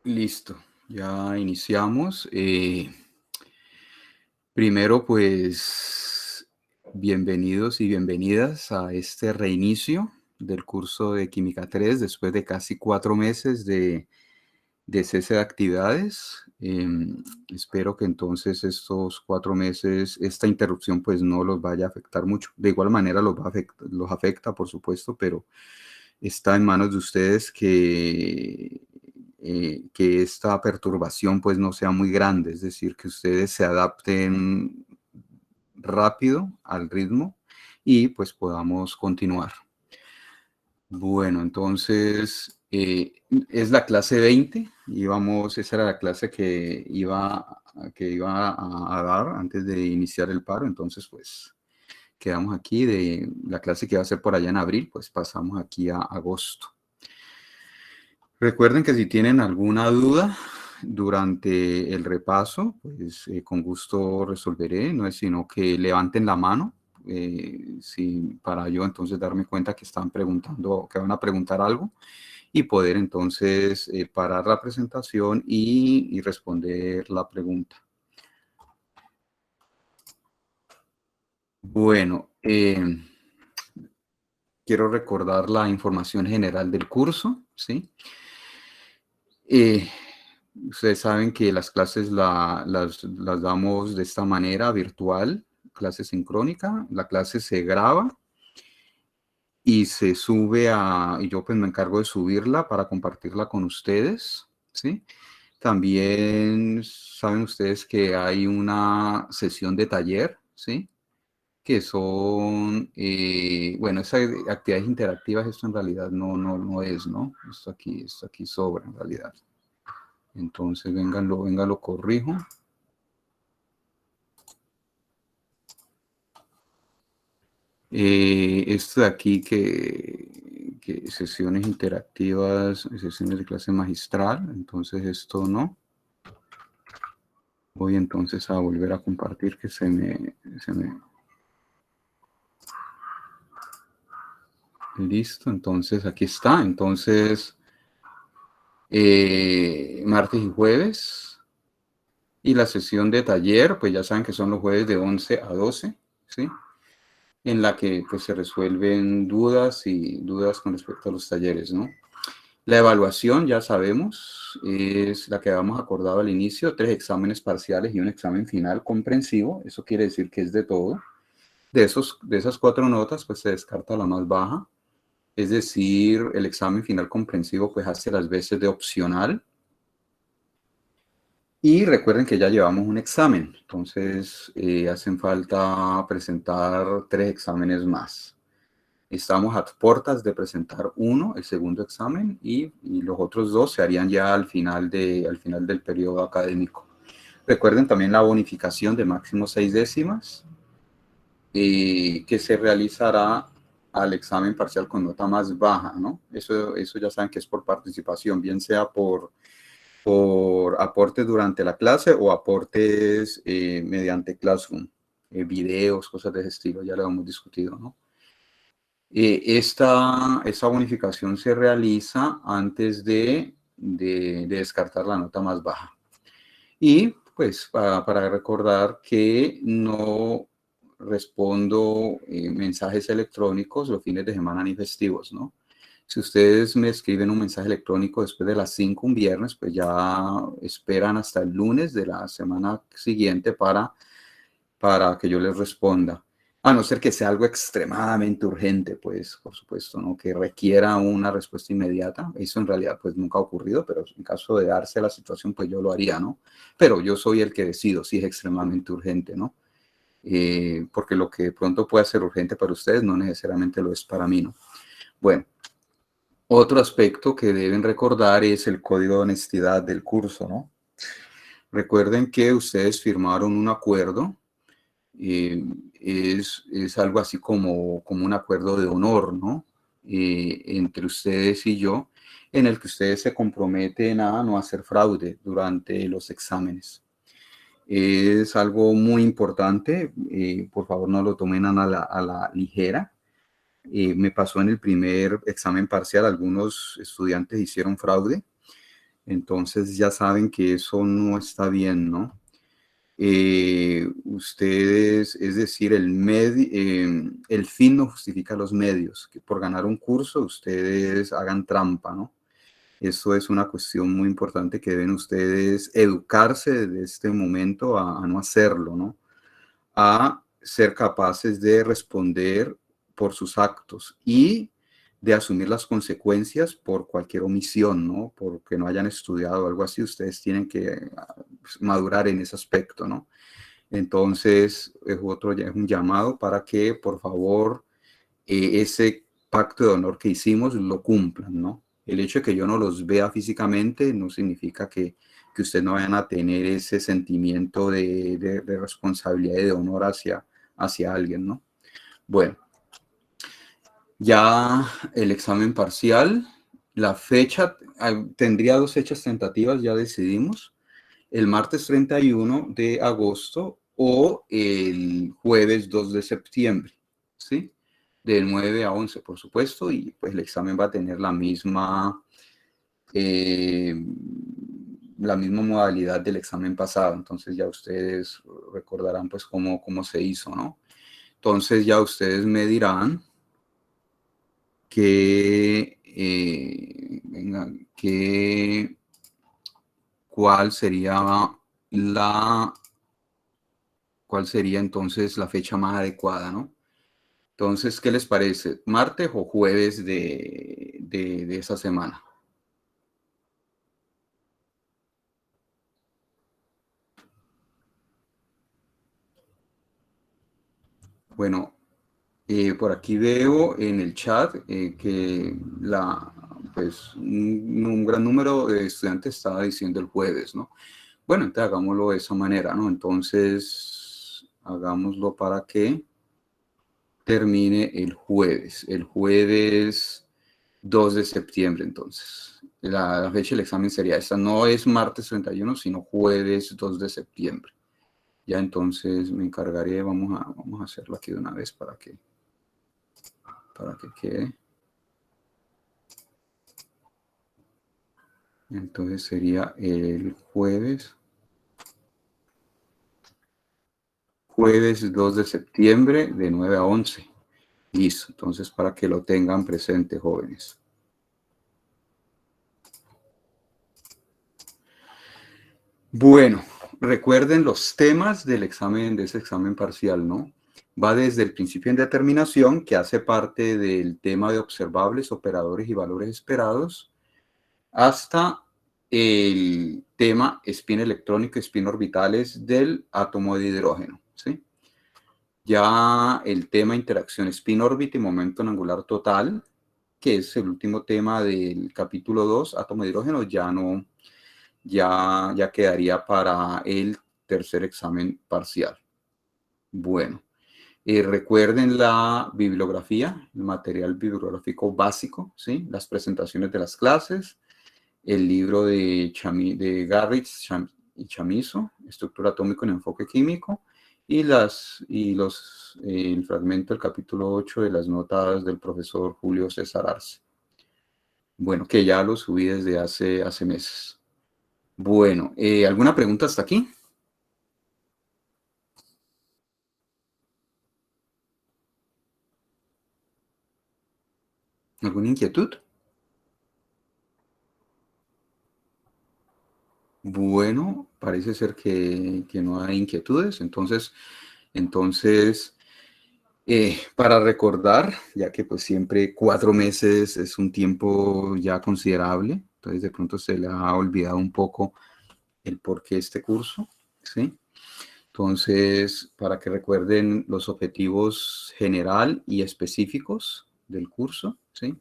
Listo, ya iniciamos. Primero, pues, bienvenidos y bienvenidas a este reinicio del curso de Química 3 después de casi 4 meses de cese de actividades. Espero que entonces estos 4 meses, esta interrupción, pues no los vaya a afectar mucho. De igual manera los afecta, por supuesto, pero está en manos de ustedes que esta perturbación pues no sea muy grande, es decir, que ustedes se adapten rápido al ritmo y pues podamos continuar. Bueno, entonces es la clase 20 y esa era la clase que iba a dar antes de iniciar el paro, entonces pues quedamos aquí de la clase que iba a ser por allá en abril, pues pasamos aquí a agosto. Recuerden que si tienen alguna duda durante el repaso, pues con gusto resolveré. No es sino que levanten la mano, para yo entonces darme cuenta que están preguntando, que van a preguntar algo y poder entonces parar la presentación y responder la pregunta. Bueno, quiero recordar la información general del curso, ¿sí? Ustedes saben que las clases las damos de esta manera, virtual, clase sincrónica. La clase se graba y se sube y yo pues me encargo de subirla para compartirla con ustedes, ¿sí? También saben ustedes que hay una sesión de taller, ¿sí? Que son, bueno, esas actividades interactivas, esto en realidad no es, ¿no? Esto aquí sobra en realidad. Entonces, venga, lo corrijo. Esto de aquí que sesiones interactivas, sesiones de clase magistral, entonces esto no. Voy entonces a volver a compartir que se me... Listo, entonces aquí está. Entonces, martes y jueves. Y la sesión de taller, pues ya saben que son los jueves de 11 a 12, ¿sí? En la que pues se resuelven dudas con respecto a los talleres, ¿no? La evaluación, ya sabemos, es la que habíamos acordado al inicio, 3 exámenes parciales y un examen final comprensivo. Eso quiere decir que es de todo. De esas 4 notas, pues se descarta la más baja. Es decir, el examen final comprensivo, pues hace las veces de opcional. Y recuerden que ya llevamos un examen, entonces hacen falta presentar 3 exámenes más. Estamos a puertas de presentar uno, el segundo examen, y los otros 2 se harían ya al final del periodo académico. Recuerden también la bonificación de máximo 6 décimas, que se realizará al examen parcial con nota más baja, ¿no? Eso ya saben que es por participación, bien sea por aportes durante la clase o aportes mediante Classroom, videos, cosas de ese estilo, ya lo hemos discutido, ¿no? Esta bonificación se realiza antes de descartar la nota más baja. Y pues para recordar que no respondo mensajes electrónicos los fines de semana ni festivos, ¿no? Si ustedes me escriben un mensaje electrónico después de las 5 un viernes, pues ya esperan hasta el lunes de la semana siguiente para que yo les responda. A no ser que sea algo extremadamente urgente, pues, por supuesto, ¿no? Que requiera una respuesta inmediata. Eso en realidad, pues, nunca ha ocurrido, pero en caso de darse la situación, pues, yo lo haría, ¿no? Pero yo soy el que decido si es extremadamente urgente, ¿no? Porque lo que de pronto puede ser urgente para ustedes no necesariamente lo es para mí, ¿no? Bueno, otro aspecto que deben recordar es el código de honestidad del curso, ¿no? Recuerden que ustedes firmaron un acuerdo. Es algo así como un acuerdo de honor, ¿no? Entre ustedes y yo, en el que ustedes se comprometen a no hacer fraude durante los exámenes. Es algo muy importante, por favor no lo tomen a la ligera. Me pasó en el primer examen parcial, algunos estudiantes hicieron fraude Entonces ya saben que eso no está bien, ¿no? Ustedes, es decir, el fin no justifica los medios, que por ganar un curso ustedes hagan trampa, ¿no? Eso es una cuestión muy importante que deben ustedes educarse desde este momento a no hacerlo, ¿no? A ser capaces de responder por sus actos y de asumir las consecuencias por cualquier omisión, ¿no? Porque no hayan estudiado o algo así, ustedes tienen que madurar en ese aspecto, ¿no? Entonces, es un llamado para que, por favor, ese pacto de honor que hicimos lo cumplan, ¿no? El hecho de que yo no los vea físicamente no significa que ustedes no vayan a tener ese sentimiento de responsabilidad y de honor hacia alguien, ¿no? Bueno, ya el examen parcial, la fecha, tendría 2 fechas tentativas, ya decidimos, el martes 31 de agosto o el jueves 2 de septiembre, ¿sí? De 9 a 11, por supuesto, y pues el examen va a tener la misma modalidad del examen pasado. Entonces ya ustedes recordarán pues cómo se hizo, ¿no? Entonces ya ustedes me dirán cuál sería entonces la fecha más adecuada, ¿no? Entonces, ¿qué les parece? ¿Martes o jueves de esa semana? Bueno, por aquí veo en el chat que pues, un gran número de estudiantes estaba diciendo el jueves, ¿no? Bueno, entonces hagámoslo de esa manera, ¿no? Entonces, hagámoslo para que termine el jueves 2 de septiembre, entonces. La fecha del examen sería esta, no es martes 31, sino jueves 2 de septiembre. Ya entonces me encargaré, vamos a hacerlo aquí de una vez para que quede. Entonces sería el jueves 2 de septiembre de 9 a 11. Listo, entonces para que lo tengan presente, jóvenes. Bueno, recuerden los temas del examen, de ese examen parcial, ¿no? Va desde el principio en determinación, que hace parte del tema de observables, operadores y valores esperados, hasta el tema spin electrónico y spin orbitales del átomo de hidrógeno, ¿sí? Ya el tema interacción spin órbita y momento angular total, que es el último tema del capítulo 2, átomo de hidrógeno, ya quedaría para el tercer examen parcial. Bueno, recuerden la bibliografía, el material bibliográfico básico, ¿sí? Las presentaciones de las clases, el libro de Garrett y Chamizo, Estructura atómica en enfoque químico, y el fragmento del capítulo 8 de las notas del profesor Julio César Arce. Bueno, que ya lo subí desde hace meses. Bueno, ¿alguna pregunta hasta aquí? ¿Alguna inquietud? Bueno, parece ser que no hay inquietudes. Entonces, para recordar, ya que pues siempre 4 meses es un tiempo ya considerable, entonces de pronto se le ha olvidado un poco el por qué este curso, ¿sí? Entonces, para que recuerden los objetivos general y específicos del curso, ¿sí?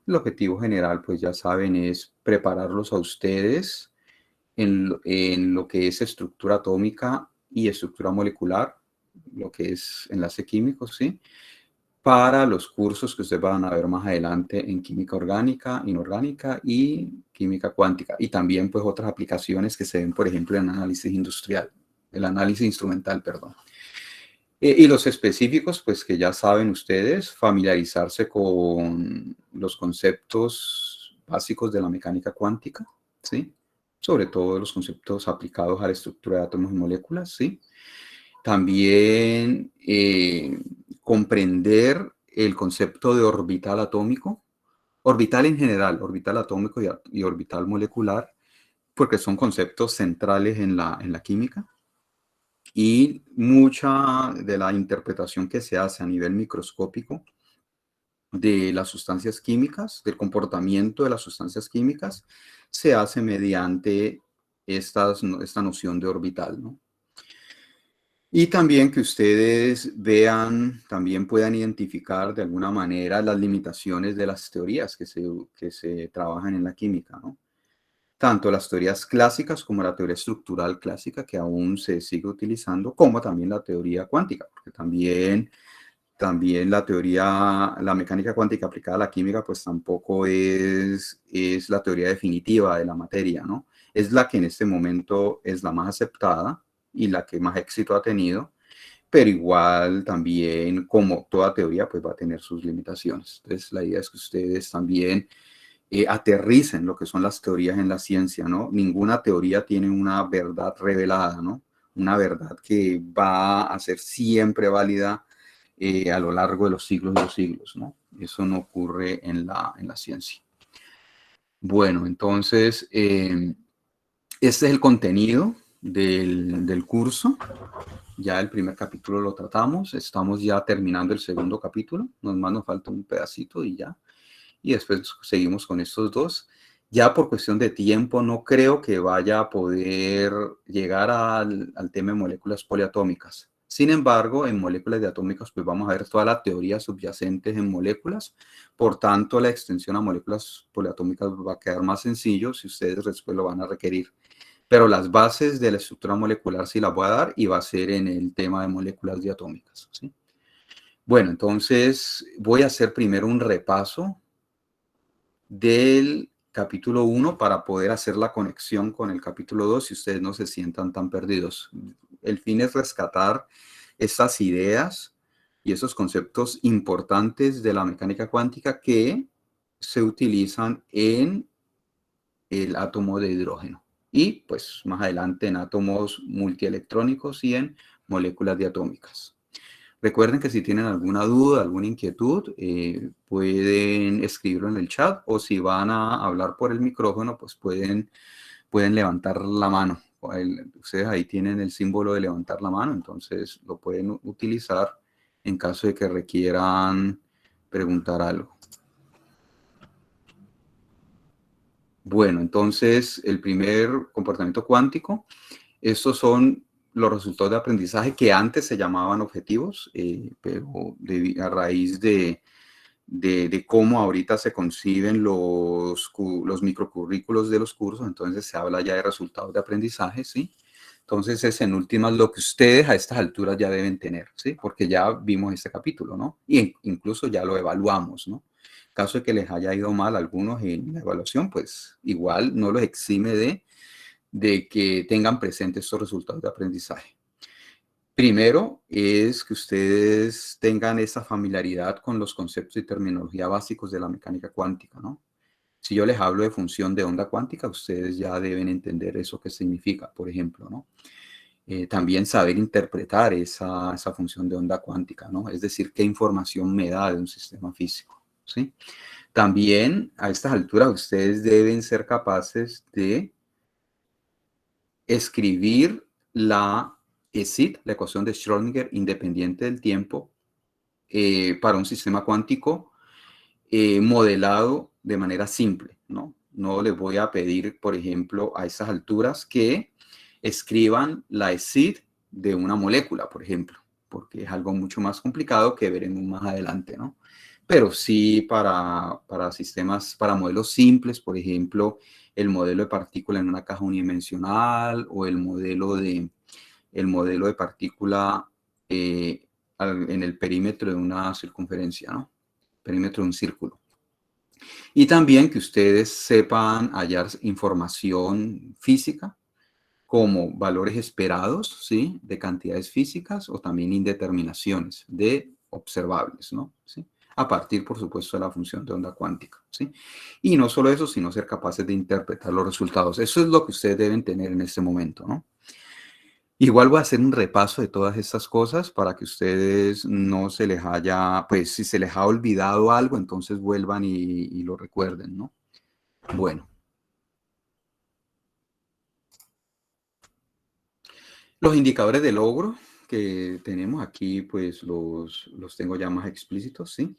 El objetivo general, pues ya saben, es prepararlos a ustedes en lo que es estructura atómica y estructura molecular, lo que es enlace químico, ¿sí? Para los cursos que ustedes van a ver más adelante en química orgánica, inorgánica y química cuántica. Y también pues otras aplicaciones que se ven, por ejemplo, en análisis industrial, el análisis instrumental, perdón. Y los específicos, pues que ya saben ustedes, familiarizarse con los conceptos básicos de la mecánica cuántica, ¿sí? sobre todo los conceptos aplicados a la estructura de átomos y moléculas, ¿sí? También comprender el concepto de orbital atómico, orbital en general, orbital atómico y orbital molecular, porque son conceptos centrales en la química. Y mucha de la interpretación que se hace a nivel microscópico de las sustancias químicas, del comportamiento de las sustancias químicas, se hace mediante esta noción de orbital, ¿no? Y también que ustedes vean, también puedan identificar de alguna manera las limitaciones de las teorías que se trabajan en la química, ¿no? Tanto las teorías clásicas como la teoría estructural clásica, que aún se sigue utilizando, como también la teoría cuántica, porque también la mecánica cuántica aplicada a la química, pues tampoco es la teoría definitiva de la materia, ¿no? Es la que en este momento es la más aceptada y la que más éxito ha tenido, pero igual también, como toda teoría, pues va a tener sus limitaciones. Entonces, la idea es que ustedes también aterricen lo que son las teorías en la ciencia, ¿no? Ninguna teoría tiene una verdad revelada, ¿no? Una verdad que va a ser siempre válida a lo largo de los siglos, ¿no? Eso no ocurre en la ciencia. Bueno, entonces, este es el contenido del curso. Ya el primer capítulo lo tratamos, estamos ya terminando el segundo capítulo, nos falta un pedacito y ya. Y después seguimos con estos dos. Ya por cuestión de tiempo, no creo que vaya a poder llegar al tema de moléculas poliatómicas. Sin embargo, en moléculas diatómicas, pues vamos a ver todas las teorías subyacentes en moléculas. Por tanto, la extensión a moléculas poliatómicas va a quedar más sencillo si ustedes después lo van a requerir. Pero las bases de la estructura molecular sí las voy a dar y va a ser en el tema de moléculas diatómicas, ¿sí? Bueno, entonces voy a hacer primero un repaso del capítulo 1 para poder hacer la conexión con el capítulo 2 y ustedes no se sientan tan perdidos. El fin es rescatar estas ideas y esos conceptos importantes de la mecánica cuántica que se utilizan en el átomo de hidrógeno y pues más adelante en átomos multielectrónicos y en moléculas diatómicas. Recuerden que si tienen alguna duda, alguna inquietud, pueden escribirlo en el chat o si van a hablar por el micrófono, pues pueden levantar la mano. Ustedes ahí tienen el símbolo de levantar la mano, entonces lo pueden utilizar en caso de que requieran preguntar algo. Bueno, entonces el primer comportamiento cuántico, estos son los resultados de aprendizaje que antes se llamaban objetivos, pero a raíz de cómo ahorita se conciben los microcurrículos de los cursos, entonces se habla ya de resultados de aprendizaje, ¿sí? Entonces es en últimas lo que ustedes a estas alturas ya deben tener, ¿sí? Porque ya vimos este capítulo, ¿no? Y incluso ya lo evaluamos, ¿no? En caso de que les haya ido mal a algunos en la evaluación, pues igual no los exime de que tengan presentes estos resultados de aprendizaje. Primero es que ustedes tengan esa familiaridad con los conceptos y terminología básicos de la mecánica cuántica, ¿no? Si yo les hablo de función de onda cuántica, ustedes ya deben entender eso que significa, por ejemplo, ¿no? También saber interpretar esa función de onda cuántica, ¿no? Es decir, qué información me da de un sistema físico, ¿sí? También a estas alturas ustedes deben ser capaces de escribir la ESID, la ecuación de Schrödinger independiente del tiempo, para un sistema cuántico modelado de manera simple, ¿no? No les voy a pedir, por ejemplo, a esas alturas que escriban la ESID de una molécula, por ejemplo, porque es algo mucho más complicado que veremos más adelante, ¿no? Pero sí para sistemas, para modelos simples, por ejemplo, el modelo de partícula en una caja unidimensional o el modelo de partícula en el perímetro de una circunferencia, ¿no? Perímetro de un círculo. Y también que ustedes sepan hallar información física como valores esperados, ¿sí? De cantidades físicas o también indeterminaciones de observables, ¿no? ¿Sí? a partir, por supuesto, de la función de onda cuántica, ¿sí? Y no solo eso, sino ser capaces de interpretar los resultados. Eso es lo que ustedes deben tener en este momento, ¿no? Igual voy a hacer un repaso de todas estas cosas para que ustedes no se les haya, pues si se les ha olvidado algo, entonces vuelvan y lo recuerden, ¿no? Bueno, los indicadores de logro que tenemos aquí, pues los tengo ya más explícitos, ¿sí?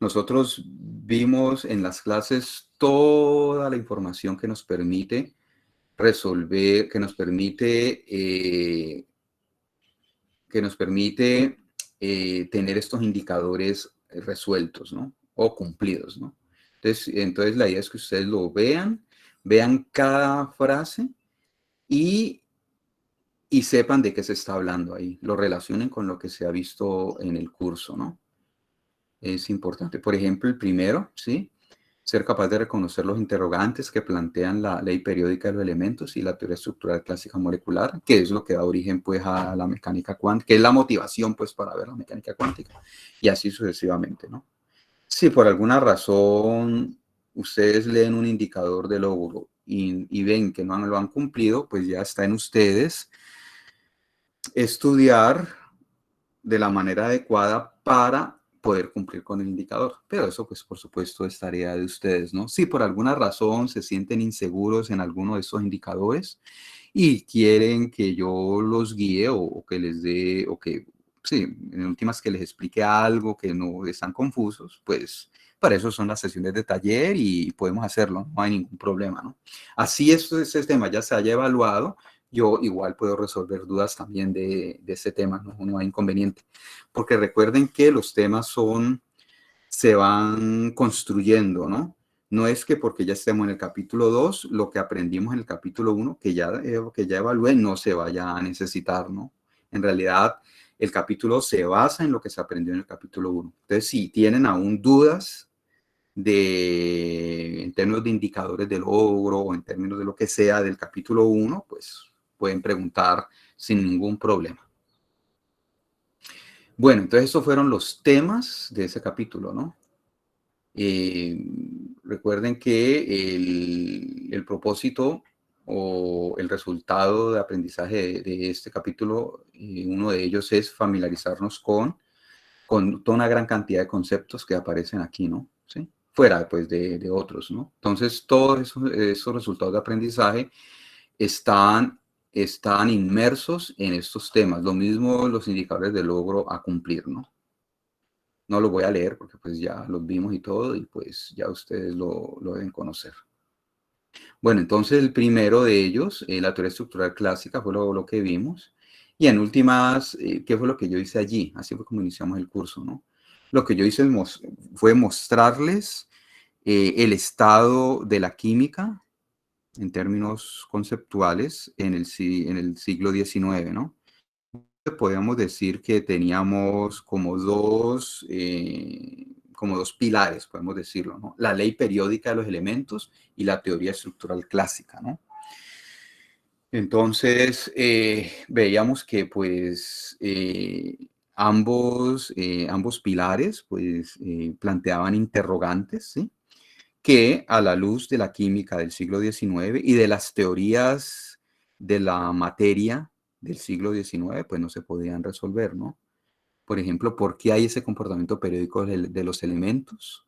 Nosotros vimos en las clases toda la información que nos permite resolver, que nos permite tener estos indicadores resueltos, ¿no? O cumplidos, ¿no? Entonces la idea es que ustedes lo vean, vean cada frase y sepan de qué se está hablando ahí, lo relacionen con lo que se ha visto en el curso, ¿no? Es importante. Por ejemplo, el primero, ¿sí? Ser capaz de reconocer los interrogantes que plantean la ley periódica de los elementos y la teoría estructural clásica molecular, que es lo que da origen, pues, a la mecánica cuántica, que es la motivación, pues, para ver la mecánica cuántica, y así sucesivamente, ¿no? Si por alguna razón ustedes leen un indicador de logro y ven que no lo han cumplido, pues ya está en ustedes estudiar de la manera adecuada para poder cumplir con el indicador. Pero eso, pues, por supuesto, es tarea de ustedes, ¿no? Si por alguna razón se sienten inseguros en alguno de estos indicadores y quieren que yo los guíe o que les dé, o que, sí, en últimas que les explique algo que no están confusos, pues para eso son las sesiones de taller y podemos hacerlo, no hay ningún problema, ¿no? Así este tema ya se haya evaluado, yo igual puedo resolver dudas también de este tema, ¿no? No hay inconveniente. Porque recuerden que los temas se van construyendo, ¿no? No es que porque ya estemos en el capítulo 2, lo que aprendimos en el capítulo 1, que ya evalué, no se vaya a necesitar, ¿no? En realidad, el capítulo se basa en lo que se aprendió en el capítulo 1. Entonces, si tienen aún dudas en términos de indicadores de logro o en términos de lo que sea del capítulo 1, pues pueden preguntar sin ningún problema. Bueno, entonces estos fueron los temas de ese capítulo, ¿no? Recuerden que el propósito o el resultado de aprendizaje de este capítulo, uno de ellos es familiarizarnos con toda una gran cantidad de conceptos que aparecen aquí, ¿no? ¿Sí? Fuera, pues, de otros, ¿no? Entonces, todos esos resultados de aprendizaje están, están inmersos en estos temas. Lo mismo los indicadores de logro a cumplir, ¿no? No los voy a leer porque pues ya los vimos y todo y pues ya ustedes lo deben conocer. Bueno, entonces el primero de ellos, la teoría estructural clásica, fue lo que vimos. Y en últimas, ¿qué fue lo que yo hice allí? Así fue como iniciamos el curso, ¿no? Lo que yo hice fue mostrarles el estado de la química en términos conceptuales en el siglo XIX, ¿no? Podríamos decir que teníamos como dos pilares, podemos decirlo, ¿no? La ley periódica de los elementos y la teoría estructural clásica, ¿no? Entonces, veíamos que pues ambos pilares pues planteaban interrogantes, ¿sí? Que a la luz de la química del siglo XIX y de las teorías de la materia del siglo XIX, pues no se podían resolver, ¿no? Por ejemplo, ¿por qué hay ese comportamiento periódico de los elementos?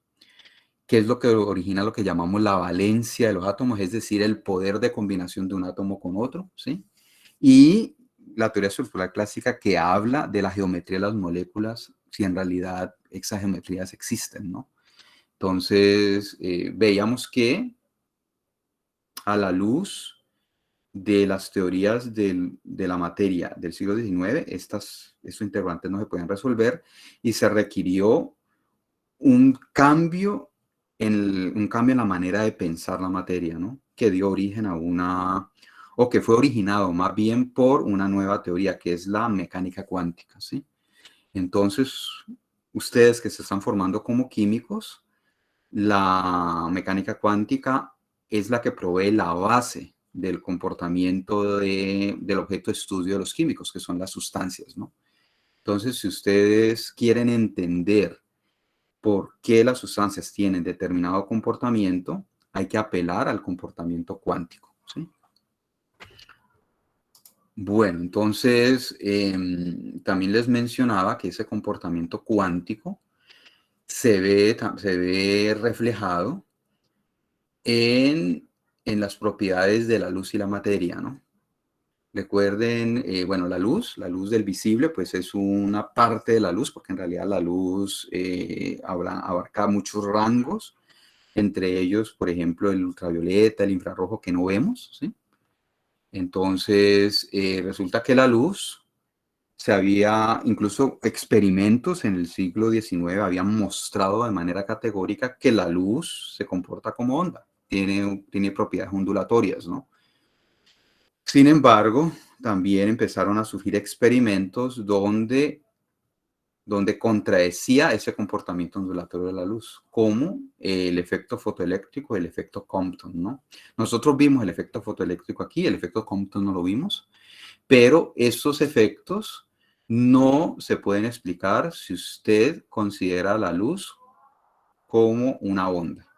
¿Qué es lo que origina lo que llamamos la valencia de los átomos? Es decir, el poder de combinación de un átomo con otro, ¿sí? Y la teoría estructural clásica que habla de la geometría de las moléculas, si en realidad esas geometrías existen, ¿no? Entonces, veíamos que a la luz de las teorías de la materia del siglo XIX, estos interrogantes no se podían resolver y se requirió un cambio un cambio en la manera de pensar la materia, ¿no? Que dio origen o que fue originado más bien por una nueva teoría, que es la mecánica cuántica, ¿sí? Entonces, ustedes que se están formando como químicos, la mecánica cuántica es la que provee la base del comportamiento del objeto de estudio de los químicos, que son las sustancias, ¿no? Entonces, si ustedes quieren entender por qué las sustancias tienen determinado comportamiento, hay que apelar al comportamiento cuántico, ¿sí? Bueno, entonces también les mencionaba que ese comportamiento cuántico se ve reflejado en las propiedades de la luz y la materia, ¿no? Recuerden, bueno, la luz del visible, pues es una parte de la luz, porque en realidad la luz abarca muchos rangos, entre ellos, por ejemplo, el ultravioleta, el infrarrojo que no vemos, ¿sí? Entonces, resulta que la luz incluso experimentos en el siglo XIX habían mostrado de manera categórica que la luz se comporta como onda, tiene propiedades ondulatorias, ¿no? Sin embargo, también empezaron a surgir experimentos donde contradecía ese comportamiento ondulatorio de la luz, como el efecto fotoeléctrico, el efecto Compton, ¿no? Nosotros vimos el efecto fotoeléctrico aquí, el efecto Compton no lo vimos, pero esos efectos no se pueden explicar si usted considera la luz como una onda.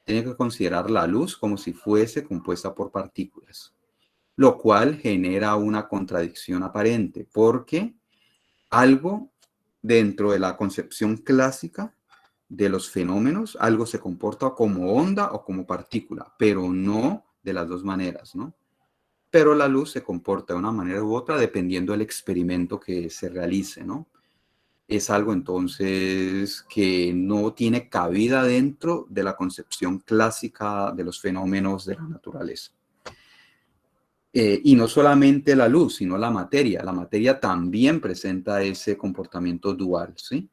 Tiene que considerar la luz como si fuese compuesta por partículas, lo cual genera una contradicción aparente, porque algo dentro de la concepción clásica de los fenómenos, algo se comporta como onda o como partícula, pero no de las dos maneras, ¿no? Pero la luz se comporta de una manera u otra dependiendo del experimento que se realice, ¿no? Es algo entonces que no tiene cabida dentro de la concepción clásica de los fenómenos de la naturaleza. Y no solamente la luz, sino la materia. La materia también presenta ese comportamiento dual, ¿sí?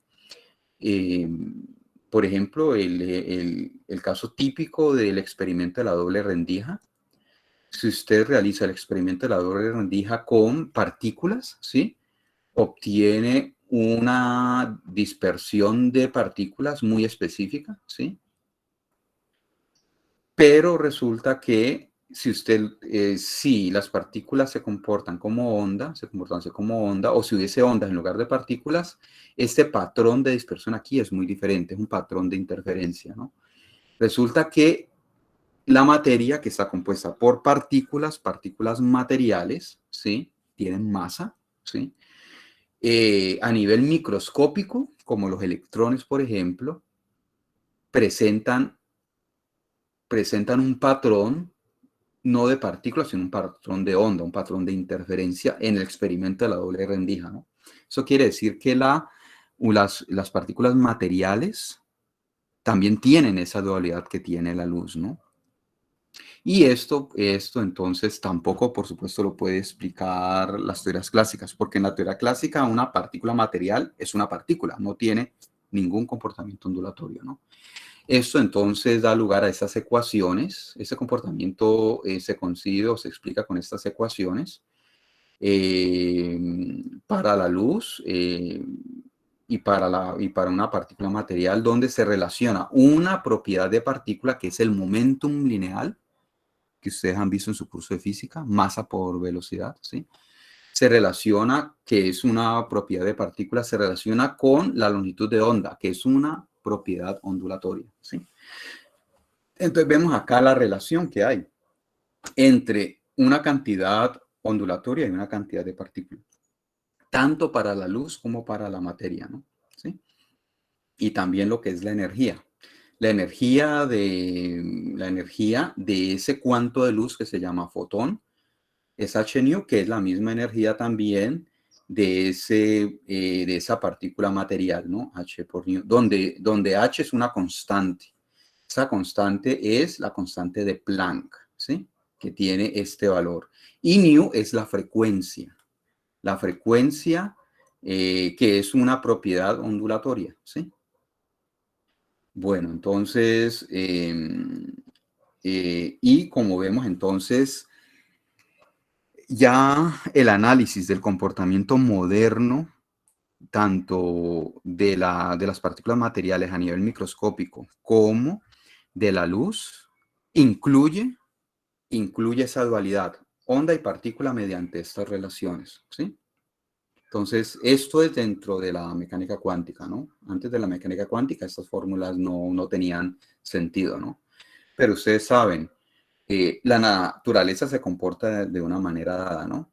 Por ejemplo, el caso típico del experimento de la doble rendija. Si usted realiza el experimento de la doble rendija con partículas, ¿sí? Obtiene una dispersión de partículas muy específica, ¿sí? Pero resulta que si las partículas se comportan como onda, o si hubiese ondas en lugar de partículas, este patrón de dispersión aquí es muy diferente, es un patrón de interferencia, ¿no? Resulta que la materia, que está compuesta por partículas materiales, ¿sí? Tienen masa, ¿sí? A nivel microscópico, como los electrones, por ejemplo, presentan un patrón no de partículas, sino un patrón de onda, un patrón de interferencia en el experimento de la doble rendija, ¿no? Eso quiere decir que las partículas materiales también tienen esa dualidad que tiene la luz, ¿no? Y esto entonces tampoco, por supuesto, lo puede explicar las teorías clásicas, porque en la teoría clásica una partícula material es una partícula, no tiene ningún comportamiento ondulatorio, ¿no? Esto entonces da lugar a esas ecuaciones. Ese comportamiento se concibe o se explica con estas ecuaciones para la luz y para una partícula material, donde se relaciona una propiedad de partícula que es el momentum lineal, que ustedes han visto en su curso de física, masa por velocidad, ¿sí? Se relaciona, que es una propiedad de partícula, se relaciona con la longitud de onda, que es una propiedad ondulatoria, ¿sí? Entonces vemos acá la relación que hay entre una cantidad ondulatoria y una cantidad de partículas, tanto para la luz como para la materia, ¿no? ¿Sí? Y también lo que es la energía. La energía de ese cuanto de luz que se llama fotón es h nu, que es la misma energía también de esa partícula material, ¿no? H por nu, donde h es una constante. Esa constante es la constante de Planck, ¿sí? Que tiene este valor. Y nu es la frecuencia. La frecuencia que es una propiedad ondulatoria, ¿sí? Bueno, entonces, y como vemos entonces, ya el análisis del comportamiento moderno, tanto de las partículas materiales a nivel microscópico como de la luz, incluye esa dualidad, onda y partícula mediante estas relaciones, ¿sí? Entonces, esto es dentro de la mecánica cuántica, ¿no? Antes de la mecánica cuántica, estas fórmulas no tenían sentido, ¿no? Pero ustedes saben, la naturaleza se comporta de una manera dada, ¿no?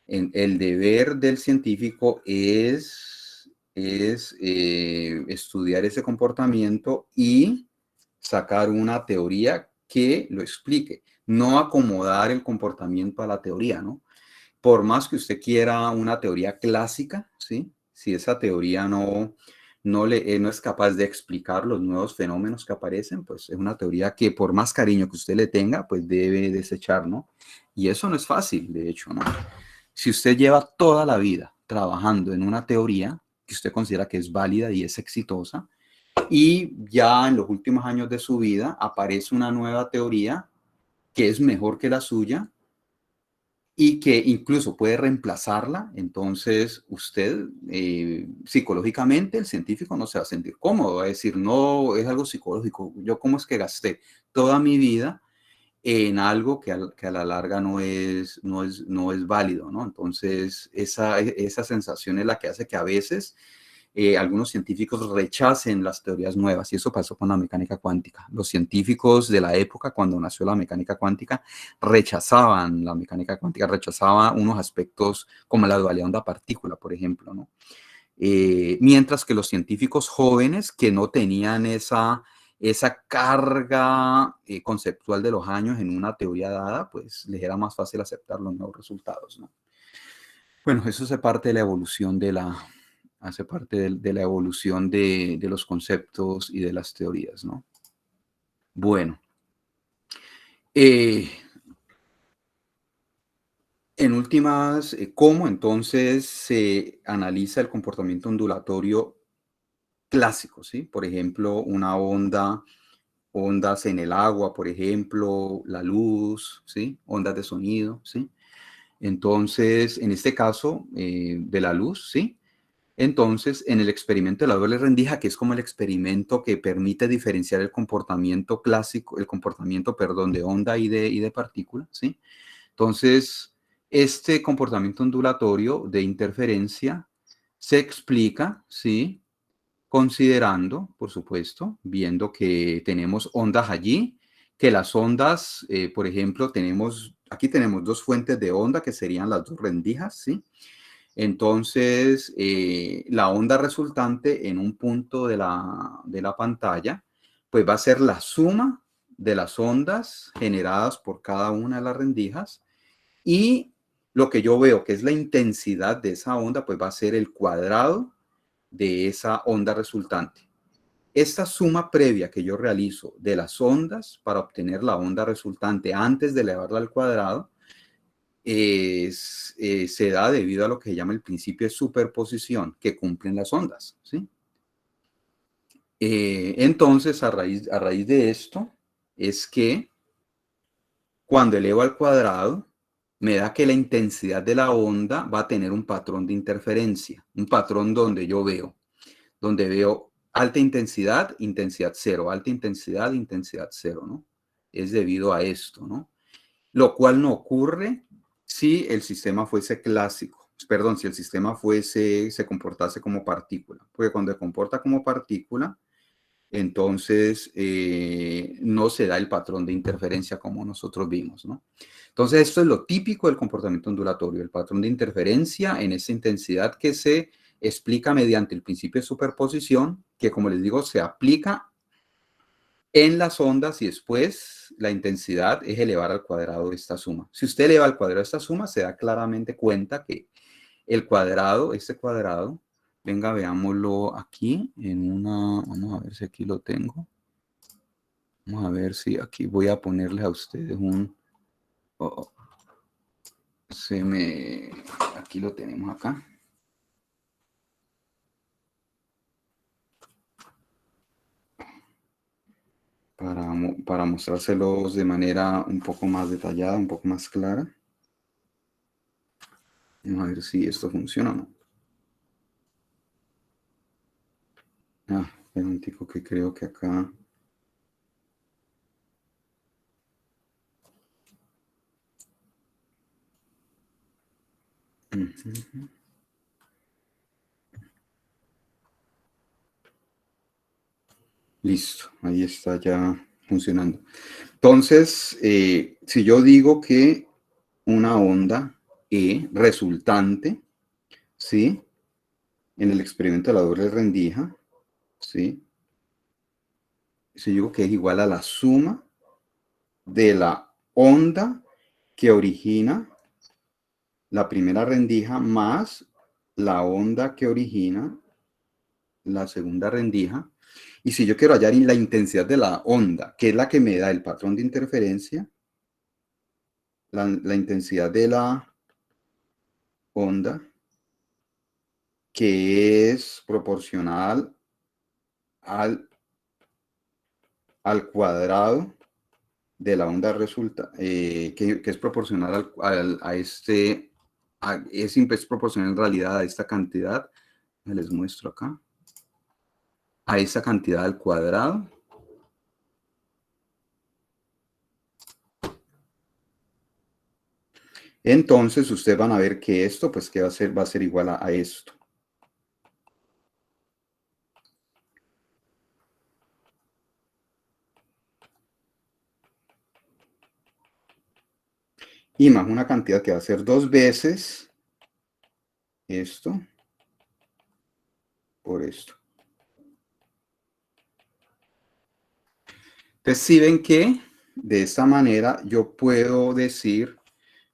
El deber del científico es estudiar ese comportamiento y sacar una teoría que lo explique, no acomodar el comportamiento a la teoría, ¿no? Por más que usted quiera una teoría clásica, ¿sí? Si esa teoría no es capaz de explicar los nuevos fenómenos que aparecen, pues es una teoría que por más cariño que usted le tenga, pues debe desechar, ¿no? Y eso no es fácil, de hecho, ¿no? Si usted lleva toda la vida trabajando en una teoría que usted considera que es válida y es exitosa, y ya en los últimos años de su vida aparece una nueva teoría que es mejor que la suya, y que incluso puede reemplazarla, entonces usted psicológicamente, el científico no se va a sentir cómodo, va a decir, no, es algo psicológico, yo cómo es que gasté toda mi vida en algo que a la larga no es válido, ¿no? Entonces esa sensación es la que hace que a veces algunos científicos rechacen las teorías nuevas, y eso pasó con la mecánica cuántica. Los científicos de la época, cuando nació la mecánica cuántica, rechazaban la mecánica cuántica, rechazaban unos aspectos como la dualidad onda-partícula, por ejemplo, ¿no? Mientras que los científicos jóvenes que no tenían esa carga conceptual de los años en una teoría dada, pues les era más fácil aceptar los nuevos resultados, ¿no? Bueno, eso hace parte de la evolución hace parte de la evolución de los conceptos y de las teorías, ¿no? Bueno, eh, en últimas, ¿cómo entonces se analiza el comportamiento ondulatorio clásico, sí? Por ejemplo, una ondas en el agua, por ejemplo, la luz, ¿sí? Ondas de sonido, ¿sí? Entonces, en este caso de la luz, ¿sí? Entonces, en el experimento de la doble rendija, que es como el experimento que permite diferenciar el comportamiento clásico, el comportamiento, perdón, de onda y de partícula, ¿sí? Entonces, este comportamiento ondulatorio de interferencia se explica, ¿sí? Considerando, por supuesto, viendo que tenemos ondas allí, que las ondas, por ejemplo, aquí tenemos dos fuentes de onda que serían las dos rendijas, ¿sí? Entonces, la onda resultante en un punto de la pantalla, pues va a ser la suma de las ondas generadas por cada una de las rendijas, y lo que yo veo que es la intensidad de esa onda, pues va a ser el cuadrado de esa onda resultante. Esta suma previa que yo realizo de las ondas para obtener la onda resultante antes de elevarla al cuadrado, se da debido a lo que se llama el principio de superposición que cumplen las ondas, ¿sí? Entonces, a raíz de esto, es que cuando elevo al cuadrado, me da que la intensidad de la onda va a tener un patrón de interferencia, un patrón donde veo alta intensidad, intensidad cero, alta intensidad, intensidad cero, ¿no? Es debido a esto, ¿no? Lo cual no ocurre si el sistema fuese clásico, perdón, si el sistema se comportase como partícula, porque cuando se comporta como partícula, entonces no se da el patrón de interferencia como nosotros vimos, ¿no? Entonces esto es lo típico del comportamiento ondulatorio, el patrón de interferencia en esa intensidad que se explica mediante el principio de superposición, que como les digo, se aplica en las ondas, y después la intensidad es elevar al cuadrado de esta suma. Si usted eleva al cuadrado de esta suma, se da claramente cuenta que el cuadrado, este cuadrado, venga, veámoslo aquí vamos a ver si aquí lo tengo. Vamos a ver si aquí voy a ponerles a ustedes oh, oh, aquí lo tenemos acá. Para mostrárselos de manera un poco más detallada, un poco más clara. Vamos a ver si esto funciona o no. Un momentico que creo que acá... Listo, ahí está ya funcionando. Entonces, si yo digo que una onda E resultante, ¿sí? En el experimento de la doble rendija, ¿sí? Si yo digo que es igual a la suma de la onda que origina la primera rendija más la onda que origina la segunda rendija. Y si yo quiero hallar la intensidad de la onda, que es la que me da el patrón de interferencia, la intensidad de la onda, que es proporcional al cuadrado de la onda resulta, que es proporcional es proporcional en realidad a esta cantidad, les muestro acá, a esa cantidad al cuadrado. Entonces ustedes van a ver que esto, pues que va a ser igual a esto. Y más una cantidad que va a ser 2 veces esto por esto. Entonces, si ven que de esta manera yo puedo decir,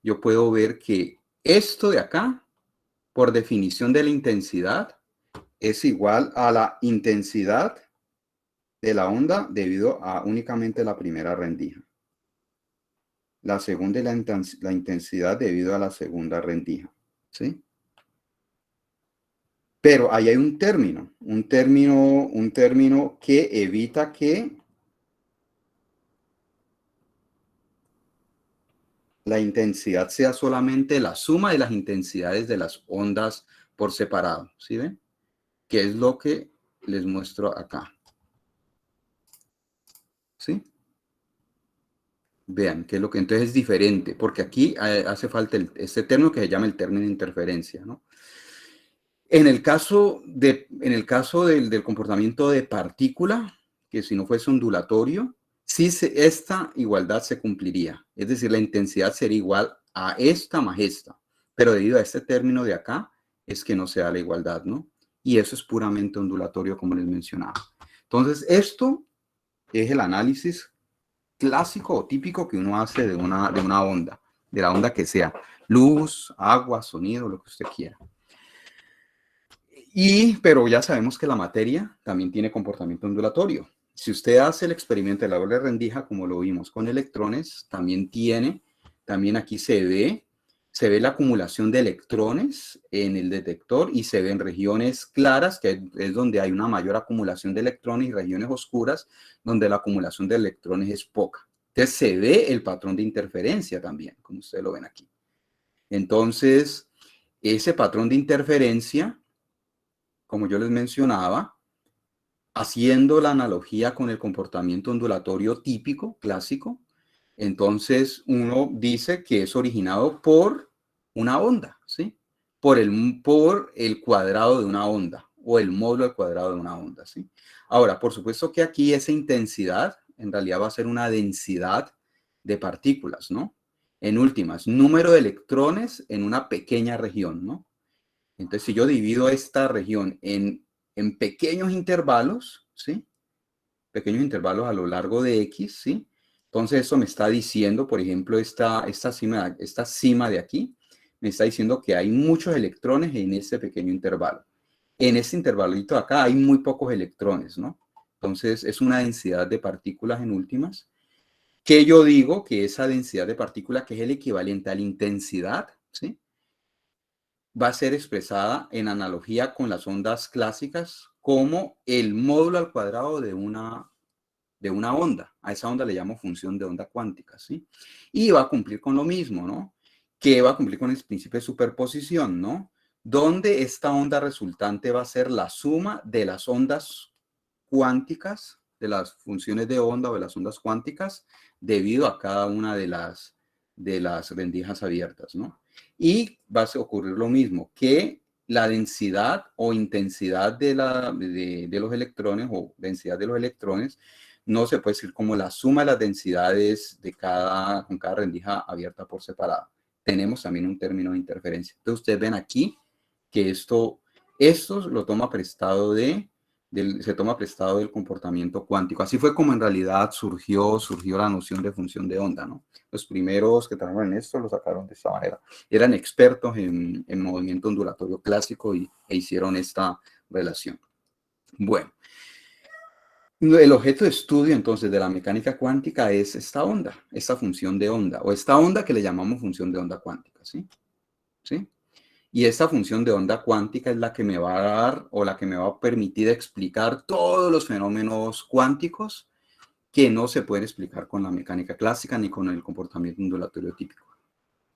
yo puedo ver que esto de acá, por definición de la intensidad, es igual a la intensidad de la onda debido a únicamente la primera rendija. La segunda es la intensidad debido a la segunda rendija. ¿Sí? Pero ahí hay un término que evita que la intensidad sea solamente la suma de las intensidades de las ondas por separado. ¿Sí ven? Que es lo que les muestro acá. ¿Sí? Vean, que es lo que entonces es diferente, porque aquí hace falta este término que se llama el término de interferencia, ¿no? En el caso del comportamiento de partícula, que si no fuese ondulatorio, sí esta igualdad se cumpliría. Es decir, la intensidad sería igual a esta más esta. Pero debido a este término de acá, es que no se da la igualdad, ¿no? Y eso es puramente ondulatorio, como les mencionaba. Entonces, esto es el análisis clásico o típico que uno hace de una onda, de la onda que sea. Luz, agua, sonido, lo que usted quiera. Pero ya sabemos que la materia también tiene comportamiento ondulatorio. Si usted hace el experimento de la doble rendija, como lo vimos con electrones, también aquí se ve la acumulación de electrones en el detector y se ven regiones claras, que es donde hay una mayor acumulación de electrones, y regiones oscuras, donde la acumulación de electrones es poca. Entonces se ve el patrón de interferencia también, como ustedes lo ven aquí. Entonces, ese patrón de interferencia, como yo les mencionaba, haciendo la analogía con el comportamiento ondulatorio típico, clásico, entonces uno dice que es originado por una onda, ¿sí? Por el cuadrado de una onda o el módulo al cuadrado de una onda, ¿sí? Ahora, por supuesto que aquí esa intensidad en realidad va a ser una densidad de partículas, ¿no? En últimas, número de electrones en una pequeña región, ¿no? Entonces, si yo divido esta región en pequeños intervalos, ¿sí? Pequeños intervalos a lo largo de X, ¿sí? Entonces, eso me está diciendo, por ejemplo, esta cima de aquí, me está diciendo que hay muchos electrones en ese pequeño intervalo. En este intervalito de acá hay muy pocos electrones, ¿no? Entonces, es una densidad de partículas en últimas, que yo digo que esa densidad de partículas, que es el equivalente a la intensidad, ¿sí? Va a ser expresada en analogía con las ondas clásicas como el módulo al cuadrado de una onda. A esa onda le llamo función de onda cuántica, ¿sí? Y va a cumplir con lo mismo, ¿no? Que va a cumplir con el principio de superposición, ¿no? Donde esta onda resultante va a ser la suma de las ondas cuánticas, de las funciones de onda o de las ondas cuánticas, debido a cada una de las rendijas abiertas, ¿no? Y va a ocurrir lo mismo, que la densidad o intensidad de los electrones o densidad de los electrones no se puede decir como la suma de las densidades con cada rendija abierta por separado. Tenemos también un término de interferencia. Entonces ustedes ven aquí que esto lo toma prestado se toma prestado del comportamiento cuántico. Así fue como en realidad surgió la noción de función de onda, ¿no? Los primeros que trabajaron en esto lo sacaron de esta manera. Eran expertos en movimiento ondulatorio clásico e hicieron esta relación. Bueno, el objeto de estudio entonces de la mecánica cuántica es esta onda, esta función de onda, o esta onda que le llamamos función de onda cuántica, ¿sí? ¿Sí? Y esta función de onda cuántica es la que me va a dar o la que me va a permitir explicar todos los fenómenos cuánticos que no se pueden explicar con la mecánica clásica ni con el comportamiento ondulatorio típico.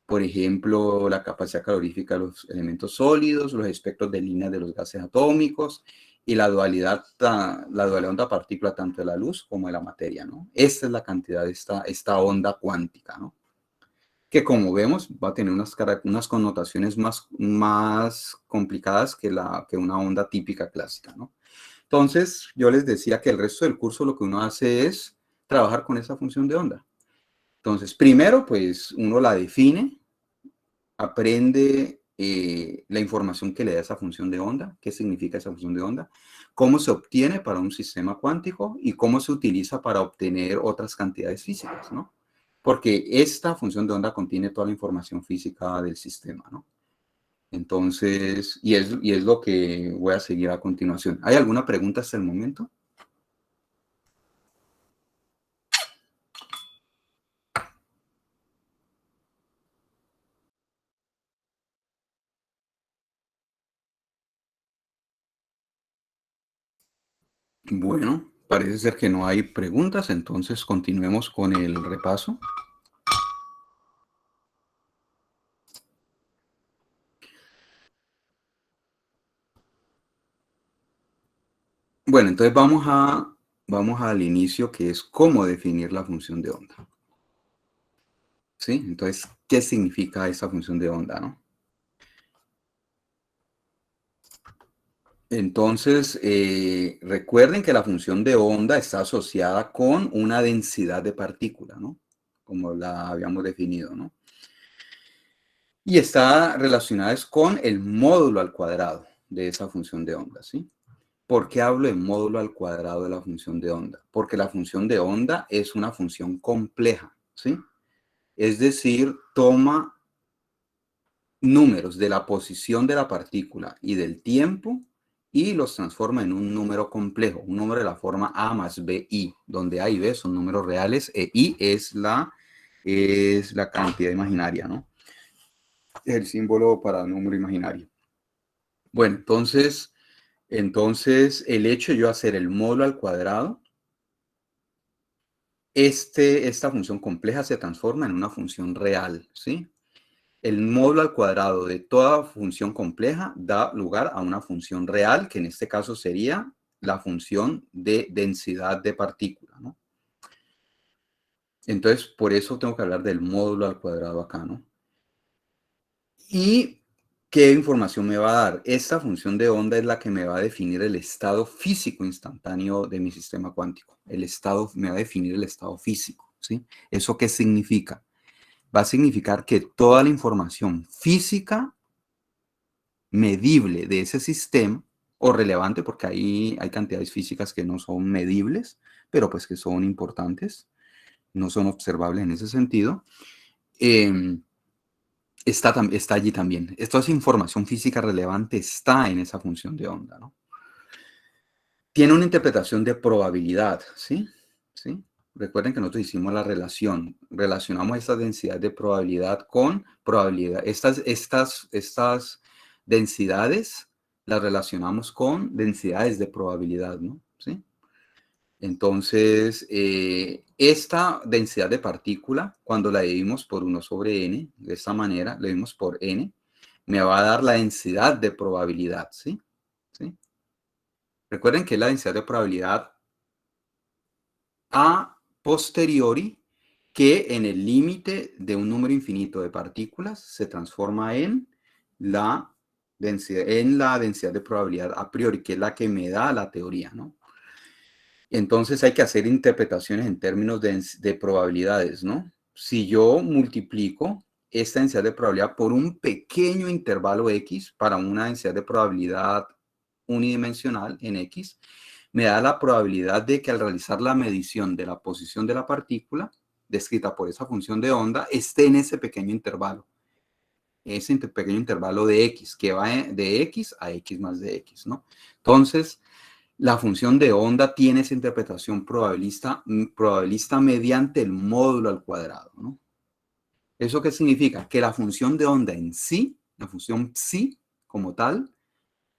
Por ejemplo, la capacidad calorífica de los elementos sólidos, los espectros de líneas de los gases atómicos y la dualidad onda-partícula tanto de la luz como de la materia, ¿no? Esta es la cantidad de esta onda cuántica, ¿no? Que como vemos va a tener unas connotaciones más complicadas que una onda típica clásica, ¿no? Entonces, yo les decía que el resto del curso lo que uno hace es trabajar con esa función de onda. Entonces, primero, pues uno la define, aprende la información que le da esa función de onda, qué significa esa función de onda, cómo se obtiene para un sistema cuántico y cómo se utiliza para obtener otras cantidades físicas, ¿no? Porque esta función de onda contiene toda la información física del sistema, ¿no? Entonces, y es lo que voy a seguir a continuación. ¿Hay alguna pregunta hasta el momento? Bueno, parece ser que no hay preguntas, entonces continuemos con el repaso. Bueno, entonces vamos al inicio, que es cómo definir la función de onda. ¿Sí? Entonces, ¿qué significa esa función de onda, no? Entonces, recuerden que la función de onda está asociada con una densidad de partícula, ¿no? Como la habíamos definido, ¿no? Y está relacionada con el módulo al cuadrado de esa función de onda, ¿sí? ¿Por qué hablo de módulo al cuadrado de la función de onda? Porque la función de onda es una función compleja, ¿sí? Es decir, toma números de la posición de la partícula y del tiempo y los transforma en un número complejo, un número de la forma A más BI, donde A y B son números reales e I es la cantidad imaginaria, ¿no? El símbolo para número imaginario. Bueno, entonces el hecho de yo hacer el módulo al cuadrado, esta función compleja se transforma en una función real, ¿sí? El módulo al cuadrado de toda función compleja da lugar a una función real, que en este caso sería la función de densidad de partícula, ¿no? Entonces, por eso tengo que hablar del módulo al cuadrado acá, ¿no? ¿Y qué información me va a dar? Esta función de onda es la que me va a definir el estado físico instantáneo de mi sistema cuántico. Me va a definir el estado físico, ¿sí? ¿Eso qué significa? Va a significar que toda la información física medible de ese sistema, o relevante, porque ahí hay cantidades físicas que no son medibles, pero pues que son importantes, no son observables en ese sentido, está allí también. Toda esa información física relevante está en esa función de onda, ¿no? Tiene una interpretación de probabilidad, ¿sí? ¿Sí? Recuerden que nosotros hicimos la relación, relacionamos esta densidad de probabilidad con probabilidad. Estas densidades las relacionamos con densidades de probabilidad, ¿no? ¿Sí? Entonces, esta densidad de partícula, cuando la dividimos por 1 sobre n, de esta manera, la dividimos por n, me va a dar la densidad de probabilidad, ¿sí? ¿Sí? Recuerden que la densidad de probabilidad a posteriori, que en el límite de un número infinito de partículas se transforma en la en la densidad de probabilidad a priori, que es la que me da la teoría, ¿no? Entonces hay que hacer interpretaciones en términos de probabilidades, ¿no? Si yo multiplico esta densidad de probabilidad por un pequeño intervalo X para una densidad de probabilidad unidimensional en X, me da la probabilidad de que al realizar la medición de la posición de la partícula, descrita por esa función de onda, esté en ese pequeño intervalo. Ese pequeño intervalo de X, que va de X a X más de X, ¿no? Entonces, la función de onda tiene esa interpretación probabilista mediante el módulo al cuadrado, ¿no? ¿Eso qué significa? Que la función de onda en sí, la función psi como tal,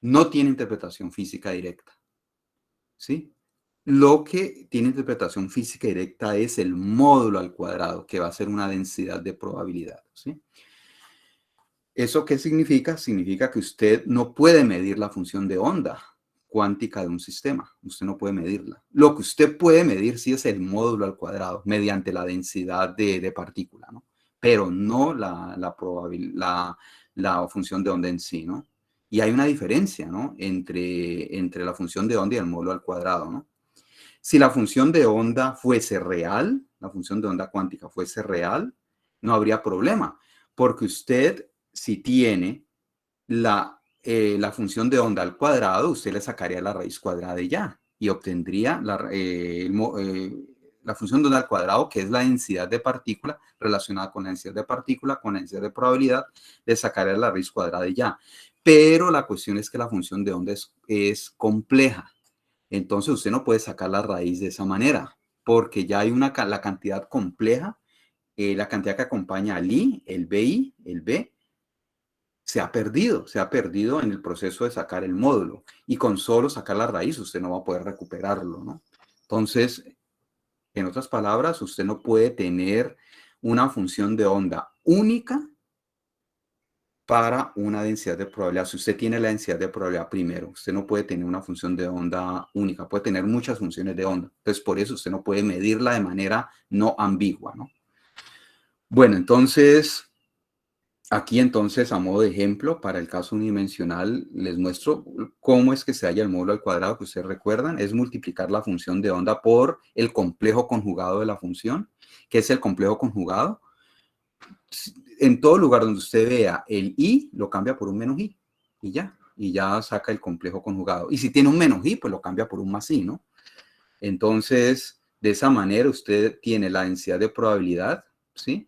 no tiene interpretación física directa, ¿sí? Lo que tiene interpretación física directa es el módulo al cuadrado, que va a ser una densidad de probabilidad, ¿sí? ¿Eso qué significa? Significa que usted no puede medir la función de onda cuántica de un sistema. Usted no puede medirla. Lo que usted puede medir sí es el módulo al cuadrado mediante la densidad de partícula, ¿no? Pero no la función de onda en sí, ¿no? Y hay una diferencia, ¿no? Entre la función de onda y el módulo al cuadrado, ¿no? Si la función de onda fuese real, la función de onda cuántica fuese real, no habría problema, porque usted, si tiene la función de onda al cuadrado, usted le sacaría la raíz cuadrada y ya, y obtendría la función de onda al cuadrado, que es la densidad de partícula relacionada con la densidad de partícula, con la densidad de probabilidad, le sacaría la raíz cuadrada y ya. Pero la cuestión es que la función de onda es compleja. Entonces usted no puede sacar la raíz de esa manera, porque ya hay la cantidad compleja, la cantidad que acompaña al I, el BI, el B, se ha perdido en el proceso de sacar el módulo. Y con solo sacar la raíz usted no va a poder recuperarlo, ¿no? Entonces, en otras palabras, usted no puede tener una función de onda única para una densidad de probabilidad. Si usted tiene la densidad de probabilidad primero, usted no puede tener una función de onda única, puede tener muchas funciones de onda. Entonces, por eso usted no puede medirla de manera no ambigua, ¿no? Bueno, entonces, aquí entonces, a modo de ejemplo, para el caso unidimensional, les muestro cómo es que se halla el módulo al cuadrado, que ustedes recuerdan, es multiplicar la función de onda por el complejo conjugado de la función. ¿Qué es el complejo conjugado? En todo lugar donde usted vea el i, lo cambia por un menos i, y ya saca el complejo conjugado. Y si tiene un menos i, pues lo cambia por un más i, ¿no? Entonces, de esa manera usted tiene la densidad de probabilidad, ¿sí?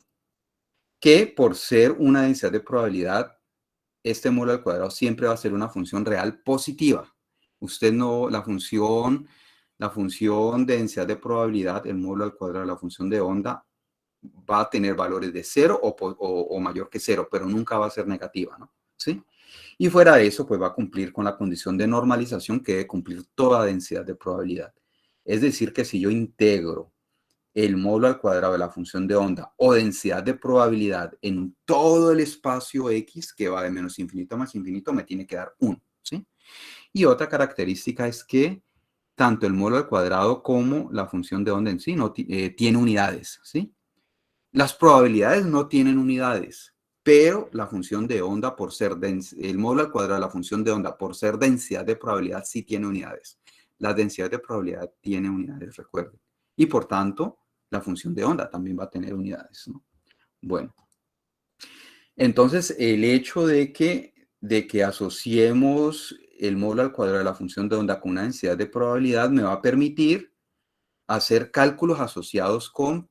Que por ser una densidad de probabilidad, este módulo al cuadrado siempre va a ser una función real positiva. Usted no, la función de densidad de probabilidad, el módulo al cuadrado de la función de onda, va a tener valores de 0 o mayor que 0, pero nunca va a ser negativa, ¿no? ¿Sí? Y fuera de eso, pues va a cumplir con la condición de normalización que debe cumplir toda densidad de probabilidad. Es decir, que si yo integro el módulo al cuadrado de la función de onda o densidad de probabilidad en todo el espacio X, que va de menos infinito a más infinito, me tiene que dar 1, ¿sí? Y otra característica es que tanto el módulo al cuadrado como la función de onda en sí no tiene unidades, ¿sí? Las probabilidades no tienen unidades, pero la función de onda por ser el módulo al cuadrado de la función de onda por ser densidad de probabilidad sí tiene unidades. La densidad de probabilidad tiene unidades, recuerden. Y por tanto, la función de onda también va a tener unidades, ¿no? Bueno, entonces el hecho de que asociemos el módulo al cuadrado de la función de onda con una densidad de probabilidad me va a permitir hacer cálculos asociados con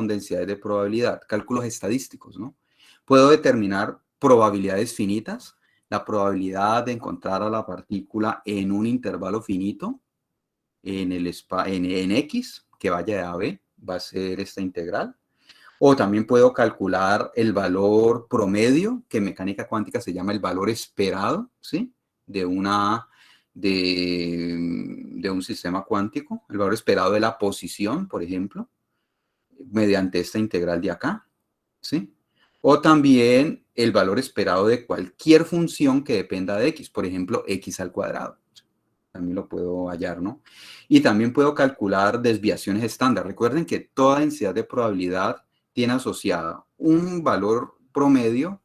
densidades de probabilidad, cálculos estadísticos, ¿no? Puedo determinar probabilidades finitas, la probabilidad de encontrar a la partícula en un intervalo finito, en X, que vaya de A a B, va a ser esta integral. O también puedo calcular el valor promedio, que en mecánica cuántica se llama el valor esperado, ¿sí? De un sistema cuántico, el valor esperado de la posición, por ejemplo, mediante esta integral de acá, ¿sí? O también el valor esperado de cualquier función que dependa de x, por ejemplo, x al cuadrado. También lo puedo hallar, ¿no? Y también puedo calcular desviaciones estándar. Recuerden que toda densidad de probabilidad tiene asociada un valor promedio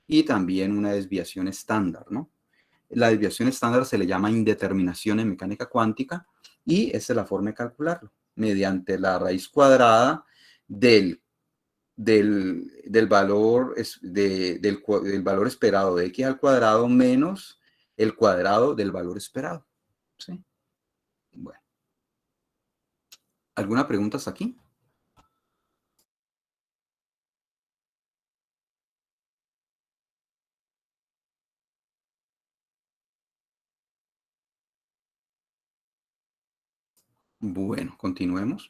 y también una desviación estándar, ¿no? La desviación estándar se le llama indeterminación en mecánica cuántica y esa es la forma de calcularlo, mediante la raíz cuadrada del valor, del valor esperado de x al cuadrado menos el cuadrado del valor esperado. ¿Sí? Bueno. ¿Alguna pregunta hasta aquí? Bueno, continuemos.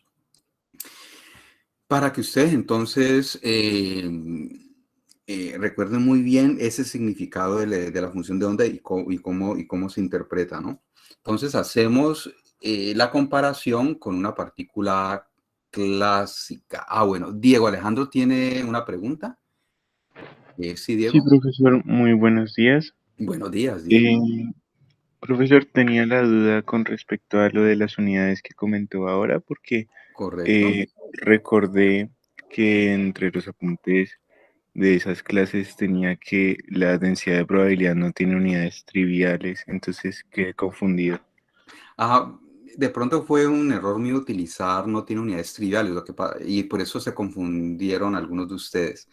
Para que ustedes entonces recuerden muy bien ese significado de la función de onda y cómo se interpreta, ¿no? Entonces hacemos la comparación con una partícula clásica. Ah, bueno, Diego Alejandro tiene una pregunta. Sí, Sí, Diego. profesor, muy buenos días. Buenos días, Diego. Eh, Profesor, tenía la duda con respecto a lo de las unidades que comentó ahora, porque Correcto. recordé que entre los apuntes de esas clases tenía que la densidad de probabilidad no tiene unidades triviales, entonces quedé confundido. Ah, de pronto fue un error mío utilizar, no tiene unidades triviales, y por eso se confundieron algunos de ustedes.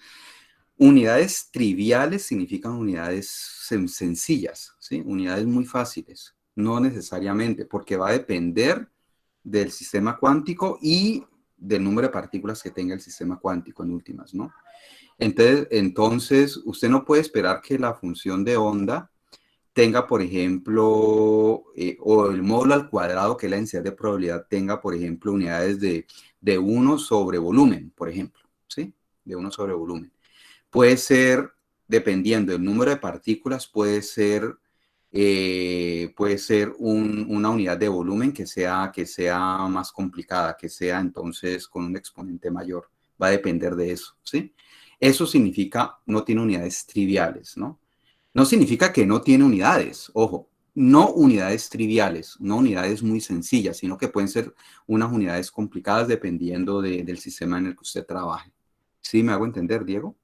Unidades triviales significan unidades sencillas, ¿sí? Unidades muy fáciles, no necesariamente, porque va a depender del sistema cuántico y del número de partículas que tenga el sistema cuántico en últimas, ¿no? Entonces, usted no puede esperar que la función de onda tenga, por ejemplo, o el módulo al cuadrado, que es la densidad de probabilidad, tenga, por ejemplo, unidades de 1 sobre volumen, por ejemplo, ¿sí? De 1 sobre volumen. Puede ser, dependiendo del número de partículas, puede ser una unidad de volumen que sea más complicada, que sea entonces con un exponente mayor. Va a depender de eso, ¿sí? Eso significa no tiene unidades triviales, ¿no? No significa que no tiene unidades, ojo, no unidades triviales, no unidades muy sencillas, sino que pueden ser unas unidades complicadas dependiendo del sistema en el que usted trabaje. ¿Sí me hago entender, Diego?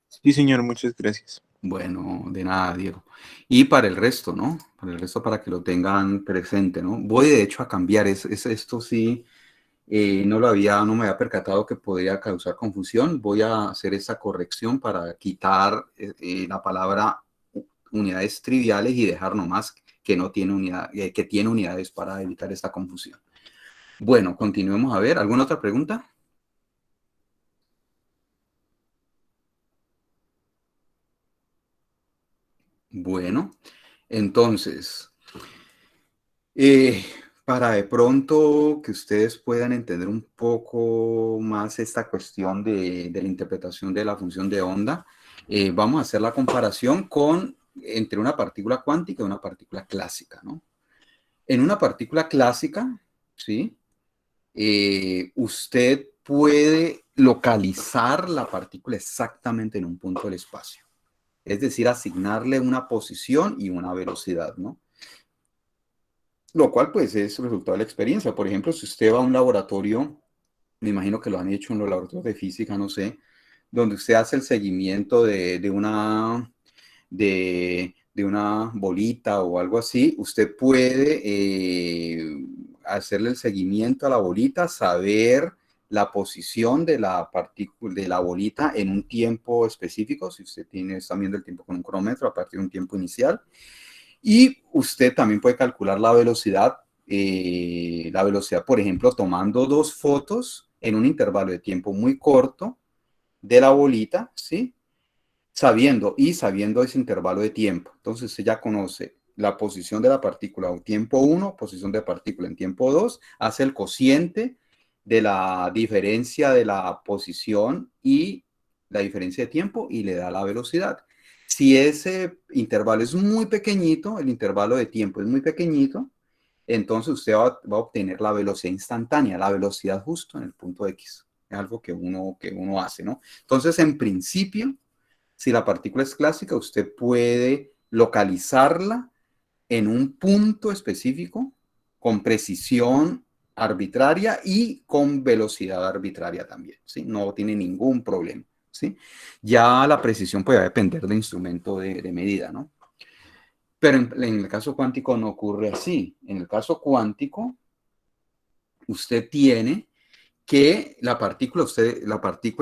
Sí, señor, muchas gracias. Bueno, de nada, Diego. Y para el resto, ¿no? Para el resto, para que lo tengan presente, ¿no? Voy de hecho a cambiar, esto sí, no me había percatado que podría causar confusión. Voy a hacer esa corrección para quitar la palabra unidades triviales y dejar nomás que no tiene que tiene unidades para evitar esta confusión. Bueno, continuemos a ver. ¿Alguna otra pregunta? Bueno, entonces, Eh, para de pronto que ustedes puedan entender un poco más esta cuestión de la interpretación de la función de onda, vamos a hacer la comparación entre una partícula cuántica y una partícula clásica, ¿no? En una partícula clásica, ¿sí? Usted puede localizar la partícula exactamente en un punto del espacio, es decir, asignarle una posición y una velocidad, ¿no? Lo cual pues es resultado de la experiencia. Por ejemplo, si usted va a un laboratorio, me imagino que lo han hecho en los laboratorios de física, no sé, donde usted hace el seguimiento de una bolita o algo así, usted puede hacerle el seguimiento a la bolita, saber la posición de la partícula de la bolita en un tiempo específico, si usted está viendo el tiempo con un cronómetro a partir de un tiempo inicial, y usted también puede calcular la velocidad, por ejemplo, tomando dos fotos en un intervalo de tiempo muy corto de la bolita, ¿sí? Sabiendo ese intervalo de tiempo. Entonces usted ya conoce la posición de la partícula en tiempo 1, posición de partícula en tiempo 2, hace el cociente de la diferencia de la posición y la diferencia de tiempo y le da la velocidad. Si ese intervalo es muy pequeño, el intervalo de tiempo es muy pequeñito, entonces usted va a obtener la velocidad instantánea, la velocidad justo en el punto X. Es algo que uno hace, ¿no? Entonces, en principio, si la partícula es clásica, usted puede localizarla en un punto específico con precisión arbitraria y con velocidad arbitraria también, ¿sí? No tiene ningún problema. ¿sí? Ya la precisión puede depender del instrumento de medida, ¿no? Pero en el caso cuántico no ocurre así. En el caso cuántico, usted tiene que la partícula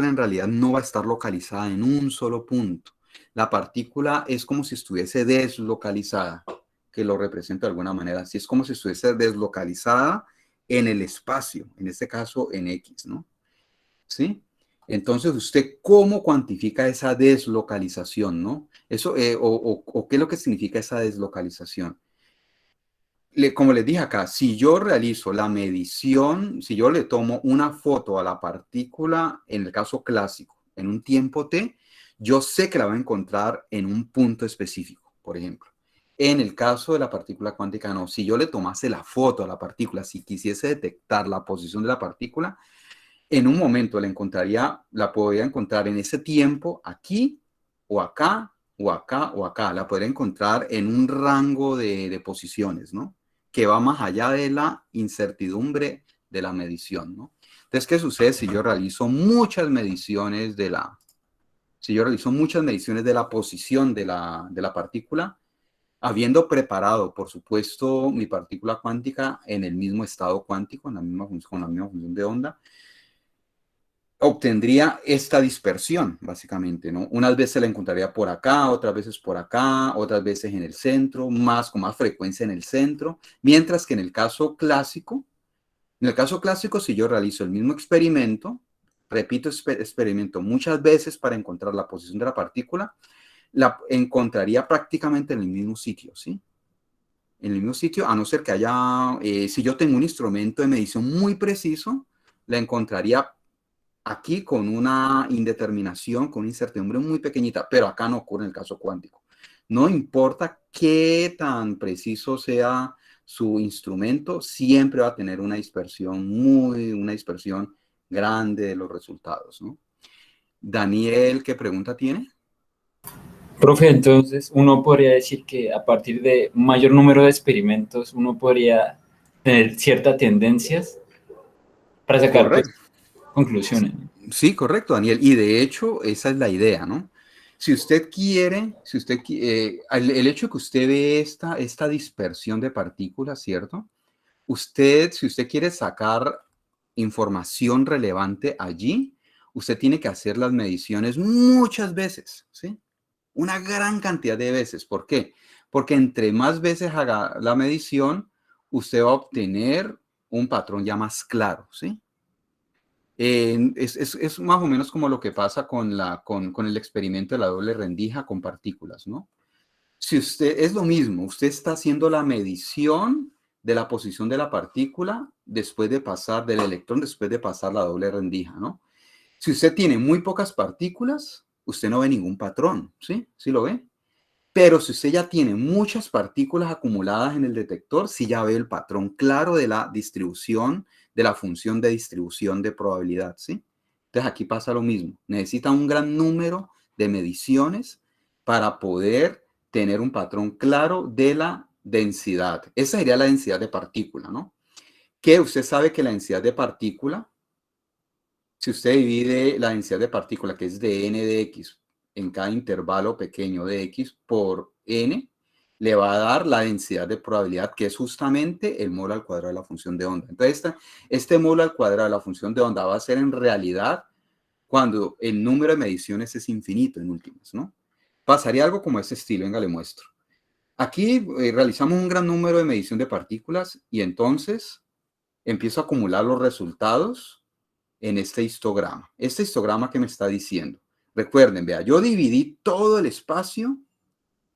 en realidad no va a estar localizada en un solo punto. La partícula es como si estuviese deslocalizada, que lo representa de alguna manera. Así es como si estuviese deslocalizada en el espacio, en este caso en X, ¿no? ¿Sí? Entonces, ¿usted cómo cuantifica esa deslocalización, no? Eso, o qué es lo que significa esa deslocalización. Como les dije acá, si yo realizo la medición, si yo le tomo una foto a la partícula, en el caso clásico, en un tiempo t, yo sé que la voy a encontrar en un punto específico, por ejemplo. En el caso de la partícula cuántica, no. Si yo le tomase la foto a la partícula, si quisiese detectar la posición de la partícula, en un momento la podría encontrar en ese tiempo, aquí, o acá, o acá, o acá. La podría encontrar en un rango de posiciones, ¿no? Que va más allá de la incertidumbre de la medición, ¿no? Entonces, ¿qué sucede si yo realizo muchas mediciones de la posición de la partícula, habiendo preparado, por supuesto, mi partícula cuántica en el mismo estado cuántico, con la misma función de onda? Obtendría esta dispersión, básicamente, ¿no? Unas veces la encontraría por acá, otras veces por acá, otras veces en el centro, con más frecuencia en el centro, mientras que en el caso clásico, si yo realizo el mismo experimento, repito experimento muchas veces para encontrar la posición de la partícula, la encontraría prácticamente en el mismo sitio, ¿sí? En el mismo sitio, a no ser que haya, si yo tengo un instrumento de medición muy preciso, la encontraría aquí con una indeterminación, con una incertidumbre muy pequeñita, pero acá no ocurre en el caso cuántico. No importa qué tan preciso sea su instrumento, siempre va a tener una dispersión grande de los resultados, ¿no? Daniel, ¿qué pregunta tiene? Profe, entonces uno podría decir que a partir de un mayor número de experimentos uno podría tener ciertas tendencias para sacar pues, Correcto. conclusiones. Sí, correcto, Daniel. Y de hecho, esa es la idea, ¿no? Si usted quiere, el hecho de que usted ve esta dispersión de partículas, ¿cierto? Si usted quiere sacar información relevante allí, usted tiene que hacer las mediciones muchas veces, ¿sí? Una gran cantidad de veces. ¿Por qué? Porque entre más veces haga la medición, usted va a obtener un patrón ya más claro, ¿sí? Es más o menos como lo que pasa con el experimento de la doble rendija con partículas, ¿no? Si usted, es lo mismo, usted está haciendo la medición de la posición de la partícula del electrón después de pasar la doble rendija, ¿no? Si usted tiene muy pocas partículas, usted no ve ningún patrón, ¿sí? ¿Sí lo ve? Pero si usted ya tiene muchas partículas acumuladas en el detector, sí ya ve el patrón claro de la distribución, de la función de distribución de probabilidad, ¿sí? Entonces aquí pasa lo mismo. Necesita un gran número de mediciones para poder tener un patrón claro de la densidad. Esa sería la densidad de partícula, ¿no? Que usted sabe que la densidad de partícula, si usted divide la densidad de partícula, que es de n de x, en cada intervalo pequeño de x por n, le va a dar la densidad de probabilidad, que es justamente el módulo al cuadrado de la función de onda. Entonces, este módulo al cuadrado de la función de onda va a ser en realidad cuando el número de mediciones es infinito en últimas, ¿no? Pasaría algo como ese estilo, venga, le muestro. Aquí realizamos un gran número de medición de partículas y entonces empiezo a acumular los resultados en este histograma. Este histograma que me está diciendo. Recuerden, vea, yo dividí todo el espacio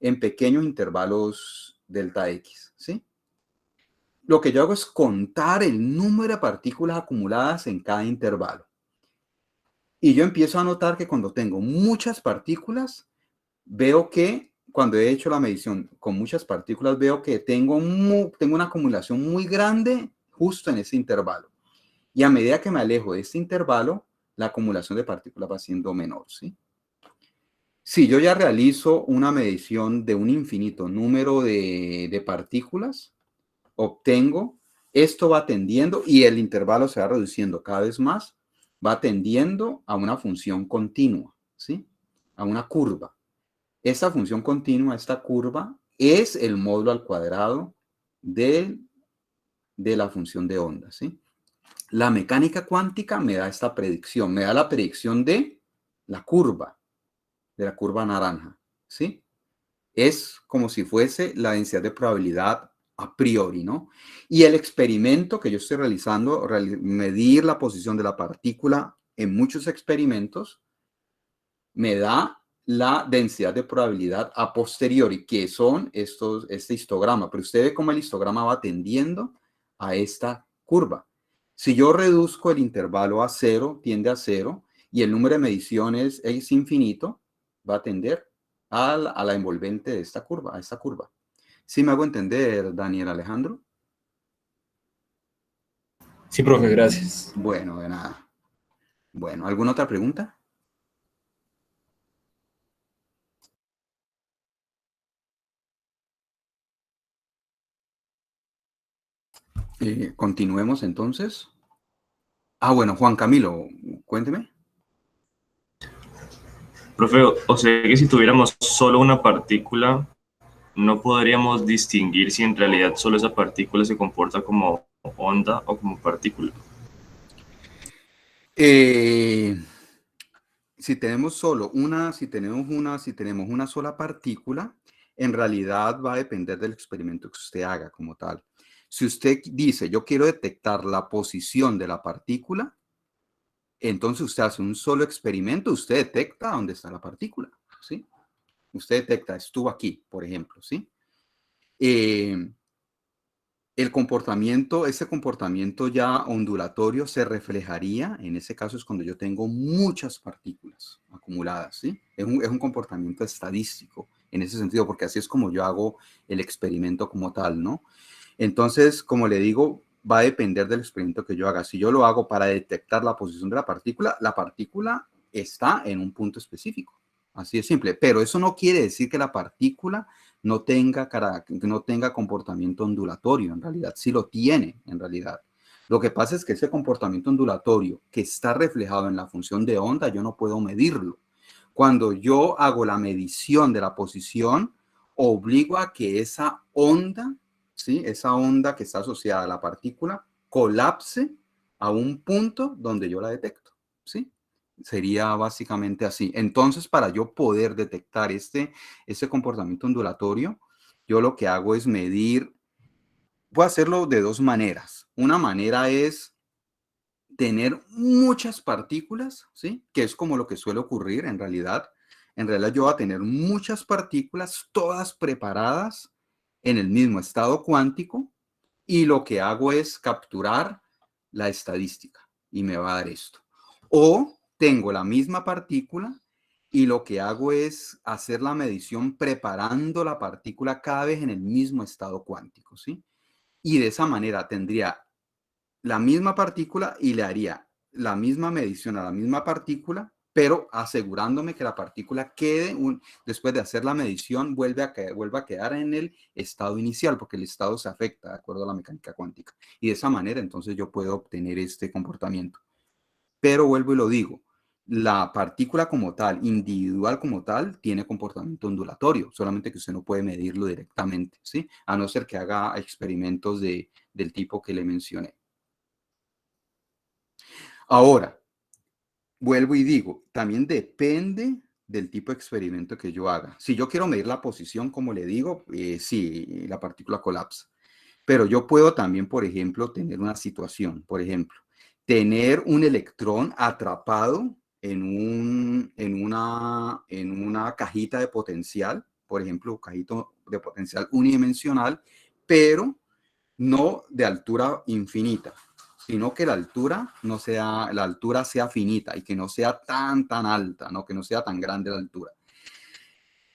en pequeños intervalos delta X, ¿sí? Lo que yo hago es contar el número de partículas acumuladas en cada intervalo. Y yo empiezo a notar que cuando tengo muchas partículas, veo que cuando he hecho la medición con muchas partículas, veo que tengo una acumulación muy grande justo en ese intervalo. Y a medida que me alejo de este intervalo, la acumulación de partículas va siendo menor, ¿sí? Si yo ya realizo una medición de un infinito número de partículas, esto va tendiendo, y el intervalo se va reduciendo cada vez más, va tendiendo a una función continua, ¿sí? A una curva. Esta función continua, esta curva, es el módulo al cuadrado de la función de onda, ¿sí? La mecánica cuántica me da esta predicción, me da la predicción de la curva naranja, ¿sí? Es como si fuese la densidad de probabilidad a priori, ¿no? Y el experimento que yo estoy realizando, medir la posición de la partícula en muchos experimentos, me da la densidad de probabilidad a posteriori, que son este histograma. Pero usted ve cómo el histograma va tendiendo a esta curva. Si yo reduzco el intervalo a 0, tiende a 0, y el número de mediciones es infinito, va a tender a la envolvente de esta curva, a esta curva. ¿Sí me hago entender, Daniel Alejandro? Sí, profe, gracias. Bueno, de nada. Bueno, ¿alguna otra pregunta? Continuemos entonces. Ah, bueno, Juan Camilo, cuénteme. Profe, o sea que si tuviéramos solo una partícula, no podríamos distinguir si en realidad solo esa partícula se comporta como onda o como partícula. Si tenemos una sola partícula, en realidad va a depender del experimento que usted haga como tal. Si usted dice, yo quiero detectar la posición de la partícula, entonces usted hace un solo experimento, usted detecta dónde está la partícula, ¿sí? Usted detecta, estuvo aquí, por ejemplo, ¿sí? Ese comportamiento ya ondulatorio se reflejaría, en ese caso es cuando yo tengo muchas partículas acumuladas, ¿sí? Es un comportamiento estadístico en ese sentido, porque así es como yo hago el experimento como tal, ¿no? Entonces, como le digo, va a depender del experimento que yo haga. Si yo lo hago para detectar la posición de la partícula está en un punto específico. Así de simple. Pero eso no quiere decir que la partícula no tenga comportamiento ondulatorio. En realidad, sí lo tiene, en realidad. Lo que pasa es que ese comportamiento ondulatorio que está reflejado en la función de onda, yo no puedo medirlo. Cuando yo hago la medición de la posición, obligo a que esa onda, ¿sí? Esa onda que está asociada a la partícula, colapse a un punto donde yo la detecto, ¿sí? Sería básicamente así. Entonces, para yo poder detectar este comportamiento ondulatorio, yo lo que hago es medir, puedo hacerlo de dos maneras. Una manera es tener muchas partículas, ¿sí? Que es como lo que suele ocurrir en realidad. En realidad yo voy a tener muchas partículas, todas preparadas en el mismo estado cuántico, y lo que hago es capturar la estadística y me va a dar esto. O tengo la misma partícula y lo que hago es hacer la medición preparando la partícula cada vez en el mismo estado cuántico, ¿sí? Y de esa manera tendría la misma partícula y le haría la misma medición a la misma partícula, pero asegurándome que la partícula quede, después de hacer la medición, vuelva a quedar en el estado inicial, porque el estado se afecta de acuerdo a la mecánica cuántica. Y de esa manera, entonces, yo puedo obtener este comportamiento. Pero vuelvo y lo digo, la partícula como tal, individual como tal, tiene comportamiento ondulatorio, solamente que usted no puede medirlo directamente, ¿sí? A no ser que haga experimentos del tipo que le mencioné. Ahora, vuelvo y digo, también depende del tipo de experimento que yo haga. Si yo quiero medir la posición, como le digo, sí, la partícula colapsa. Pero yo puedo también, por ejemplo, tener una situación, por ejemplo, tener un electrón atrapado en una cajita de potencial, por ejemplo, cajita de potencial unidimensional, pero no de altura infinita, sino que la altura sea finita y que no sea tan alta, ¿no? Que no sea tan grande la altura.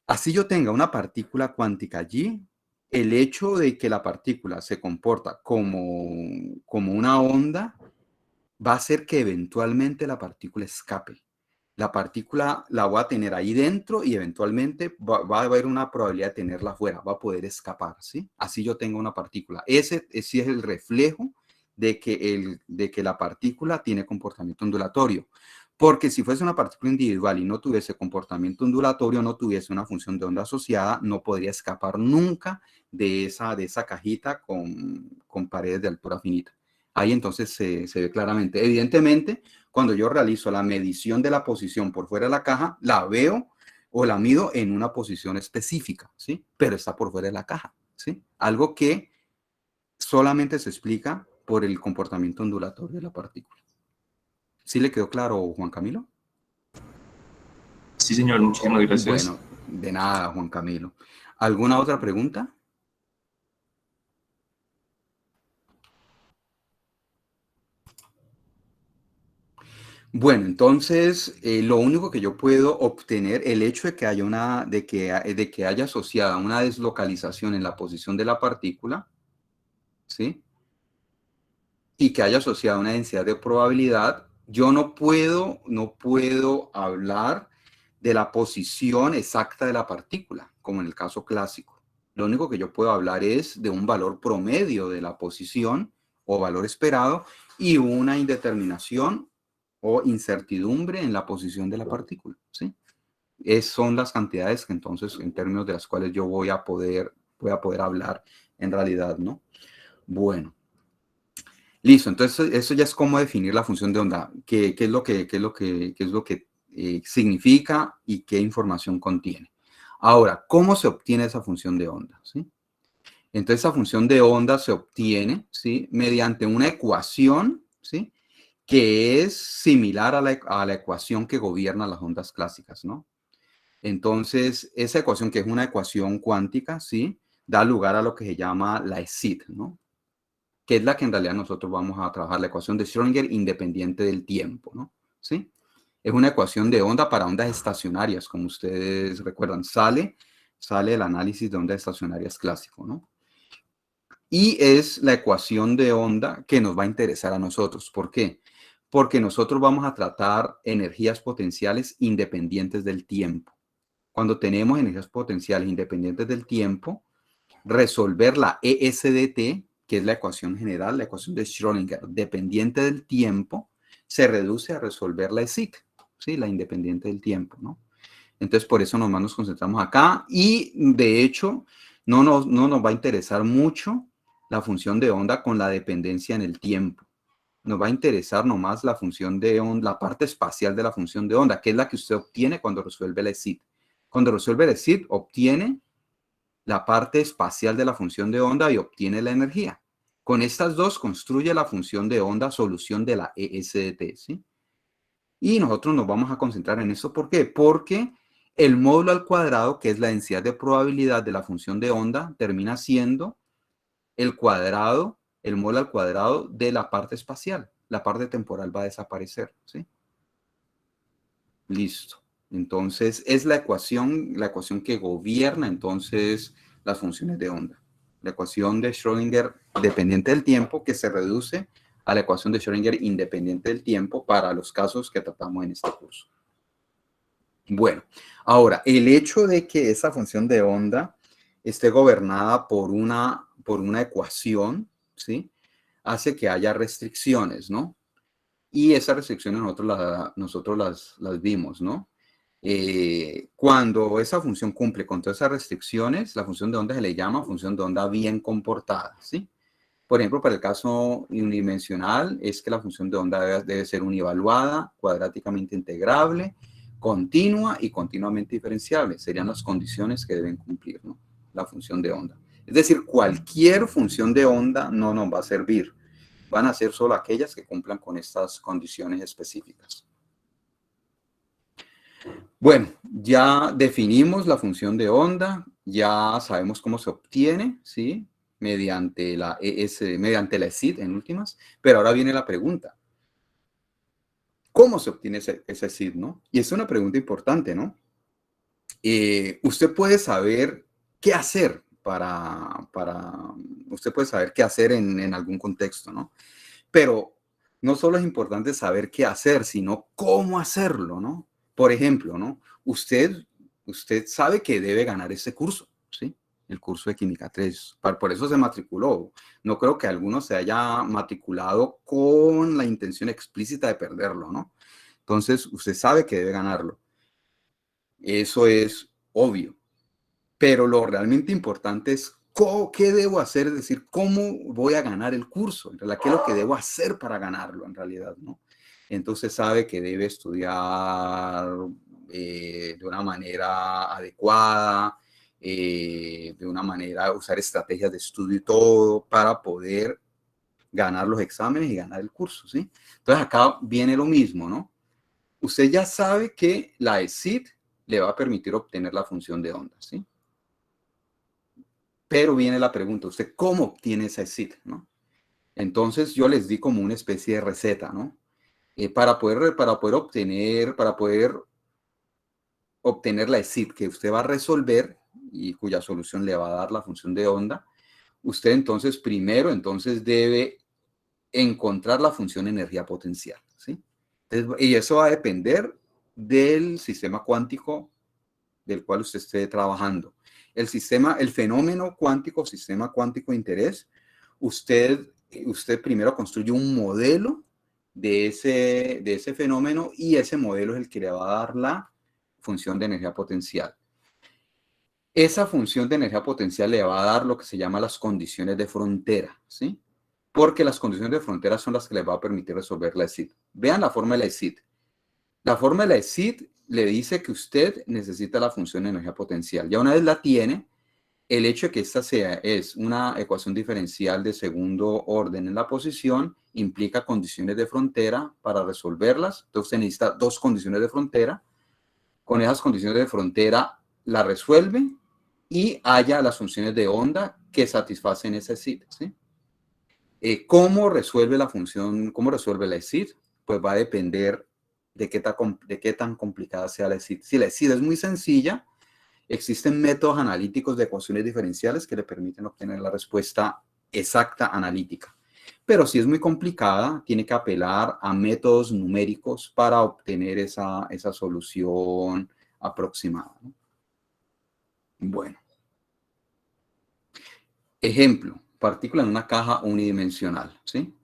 Así yo tenga una partícula cuántica allí, el hecho de que la partícula se comporta como una onda va a hacer que eventualmente la partícula escape. La partícula la voy a tener ahí dentro y eventualmente va a haber una probabilidad de tenerla afuera, va a poder escapar, ¿sí? Así yo tengo una partícula. Ese sí es el reflejo de que la partícula tiene comportamiento ondulatorio. Porque si fuese una partícula individual y no tuviese comportamiento ondulatorio, no tuviese una función de onda asociada, no podría escapar nunca de esa cajita con paredes de altura finita. Ahí entonces se ve claramente. Evidentemente, cuando yo realizo la medición de la posición por fuera de la caja, la veo o la mido en una posición específica, ¿sí? Pero está por fuera de la caja, ¿sí? Algo que solamente se explica por el comportamiento ondulatorio de la partícula. ¿Sí le quedó claro, Juan Camilo? Sí, señor, muchísimas gracias. Bueno, de nada, Juan Camilo. ¿Alguna otra pregunta? Bueno, entonces, lo único que yo puedo obtener, el hecho de que haya de que haya asociada una deslocalización en la posición de la partícula, ¿sí? Y que haya asociada una densidad de probabilidad, yo no puedo hablar de la posición exacta de la partícula, como en el caso clásico. Lo único que yo puedo hablar es de un valor promedio de la posición o valor esperado y una indeterminación o incertidumbre en la posición de la partícula, ¿sí? Son las cantidades que entonces, en términos de las cuales yo voy a poder hablar en realidad, ¿no? Bueno. Listo, entonces eso ya es cómo definir la función de onda, qué es lo que significa y qué información contiene. Ahora, ¿cómo se obtiene esa función de onda? ¿Sí? Entonces, esa función de onda se obtiene, ¿sí?, mediante una ecuación, ¿sí?, que es similar a la ecuación que gobierna las ondas clásicas, ¿no? Entonces, esa ecuación, que es una ecuación cuántica, ¿sí?, da lugar a lo que se llama la ESID, ¿no?, que es la que en realidad nosotros vamos a trabajar, la ecuación de Schrödinger independiente del tiempo, ¿no? ¿Sí? Es una ecuación de onda para ondas estacionarias, como ustedes recuerdan. Sale el análisis de ondas estacionarias clásico, ¿no? Y es la ecuación de onda que nos va a interesar a nosotros. ¿Por qué? Porque nosotros vamos a tratar energías potenciales independientes del tiempo. Cuando tenemos energías potenciales independientes del tiempo, resolver la ESDT, que es la ecuación general, la ecuación de Schrödinger, dependiente del tiempo, se reduce a resolver la ESIC, ¿sí?, la independiente del tiempo, ¿no? Entonces, por eso nomás nos concentramos acá y, de hecho, no nos va a interesar mucho la función de onda con la dependencia en el tiempo. Nos va a interesar nomás la función de onda, la parte espacial de la función de onda, que es la que usted obtiene cuando resuelve la ESID. Cuando resuelve la ESID, obtiene la parte espacial de la función de onda y obtiene la energía. Con estas dos construye la función de onda solución de la ESDT, ¿sí? Y nosotros nos vamos a concentrar en eso. ¿Por qué? Porque el módulo al cuadrado, que es la densidad de probabilidad de la función de onda, termina siendo el cuadrado, el módulo al cuadrado de la parte espacial. La parte temporal va a desaparecer, ¿sí? Listo. Entonces, es la ecuación que gobierna entonces las funciones de onda. La ecuación de Schrödinger dependiente del tiempo, que se reduce a la ecuación de Schrödinger independiente del tiempo para los casos que tratamos en este curso. Bueno, ahora, el hecho de que esa función de onda esté gobernada por una ecuación, ¿sí?, hace que haya restricciones, ¿no? Y esas restricciones nosotros las vimos, ¿no? Cuando esa función cumple con todas esas restricciones, la función de onda se le llama función de onda bien comportada, ¿sí? Por ejemplo, para el caso unidimensional, es que la función de onda debe ser univaluada, cuadráticamente integrable, continua y continuamente diferenciable. Serían las condiciones que deben cumplir, ¿no?, la función de onda. Es decir, cualquier función de onda no nos va a servir. Van a ser solo aquellas que cumplan con estas condiciones específicas. Bueno, ya definimos la función de onda, ya sabemos cómo se obtiene, ¿sí?, mediante la ESID en últimas, pero ahora viene la pregunta. ¿Cómo se obtiene ese ESID, no? Y es una pregunta importante, ¿no? Usted puede saber qué hacer usted puede saber qué hacer en algún contexto, ¿no? Pero no solo es importante saber qué hacer, sino cómo hacerlo, ¿no? Por ejemplo, ¿no?, usted sabe que debe ganar ese curso, ¿sí?, el curso de Química 3. Por eso se matriculó. No creo que alguno se haya matriculado con la intención explícita de perderlo, ¿no? Entonces, usted sabe que debe ganarlo. Eso es obvio. Pero lo realmente importante es qué debo hacer, es decir, cómo voy a ganar el curso, en realidad, qué es lo que debo hacer para ganarlo, en realidad, ¿no? Entonces sabe que debe estudiar de una manera adecuada, de una manera, usar estrategias de estudio y todo para poder ganar los exámenes y ganar el curso, ¿sí? Entonces acá viene lo mismo, ¿no? Usted ya sabe que la ESID le va a permitir obtener la función de onda, ¿sí? Pero viene la pregunta, ¿usted cómo obtiene esa ESID, ¿no? Entonces yo les di como una especie de receta, ¿no? Para poder obtener la ESID que usted va a resolver y cuya solución le va a dar la función de onda, usted entonces primero debe encontrar la función energía potencial, ¿sí? Entonces, y eso va a depender del sistema cuántico del cual usted esté trabajando. El fenómeno cuántico, sistema cuántico de interés, usted primero construye un modelo de ese fenómeno y ese modelo es el que le va a dar la función de energía potencial. Esa función de energía potencial le va a dar lo que se llama las condiciones de frontera, ¿sí? Porque las condiciones de frontera son las que le va a permitir resolver la ESID. Vean la forma de la ESID. La forma de la ESID le dice que usted necesita la función de energía potencial. Ya una vez la tiene, el hecho de que esta es una ecuación diferencial de segundo orden en la posición implica condiciones de frontera para resolverlas. Entonces usted necesita dos condiciones de frontera. Con esas condiciones de frontera la resuelve y halla las funciones de onda que satisfacen esa ESID, ¿sí? ¿Cómo resuelve la función, cómo resuelve la ESID? Pues va a depender de qué tan complicada sea la ESID. Si la ESID es muy sencilla, existen métodos analíticos de ecuaciones diferenciales que le permiten obtener la respuesta exacta analítica. Pero si es muy complicada, tiene que apelar a métodos numéricos para obtener esa solución aproximada, ¿no? Bueno. Ejemplo, partícula en una caja unidimensional, ¿sí?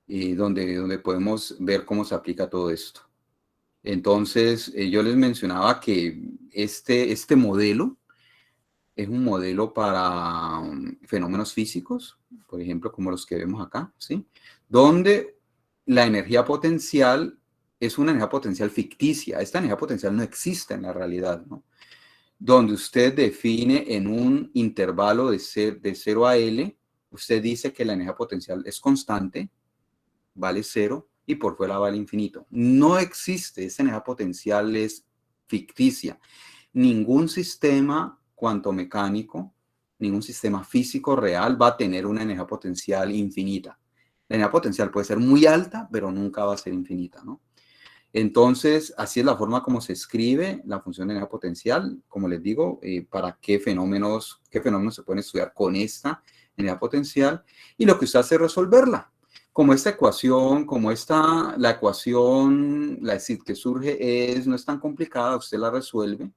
Y donde podemos ver cómo se aplica todo esto. Entonces, yo les mencionaba que este modelo es un modelo para fenómenos físicos, por ejemplo, como los que vemos acá, ¿sí? Donde la energía potencial es una energía potencial ficticia. Esta energía potencial no existe en la realidad, ¿no? Donde usted define en un intervalo de 0 a L, usted dice que la energía potencial es constante, vale 0, y por fuera vale infinito. No existe, esa energía potencial es ficticia. Ningún sistema cuantomecánico, ningún sistema físico real va a tener una energía potencial infinita. La energía potencial puede ser muy alta, pero nunca va a ser infinita, ¿no? Entonces, así es la forma como se escribe la función de energía potencial, como les digo, para qué fenómenos se pueden estudiar con esta energía potencial, y lo que usted hace es resolverla. Como esta ecuación, la ESID que surge no es tan complicada, usted la resuelve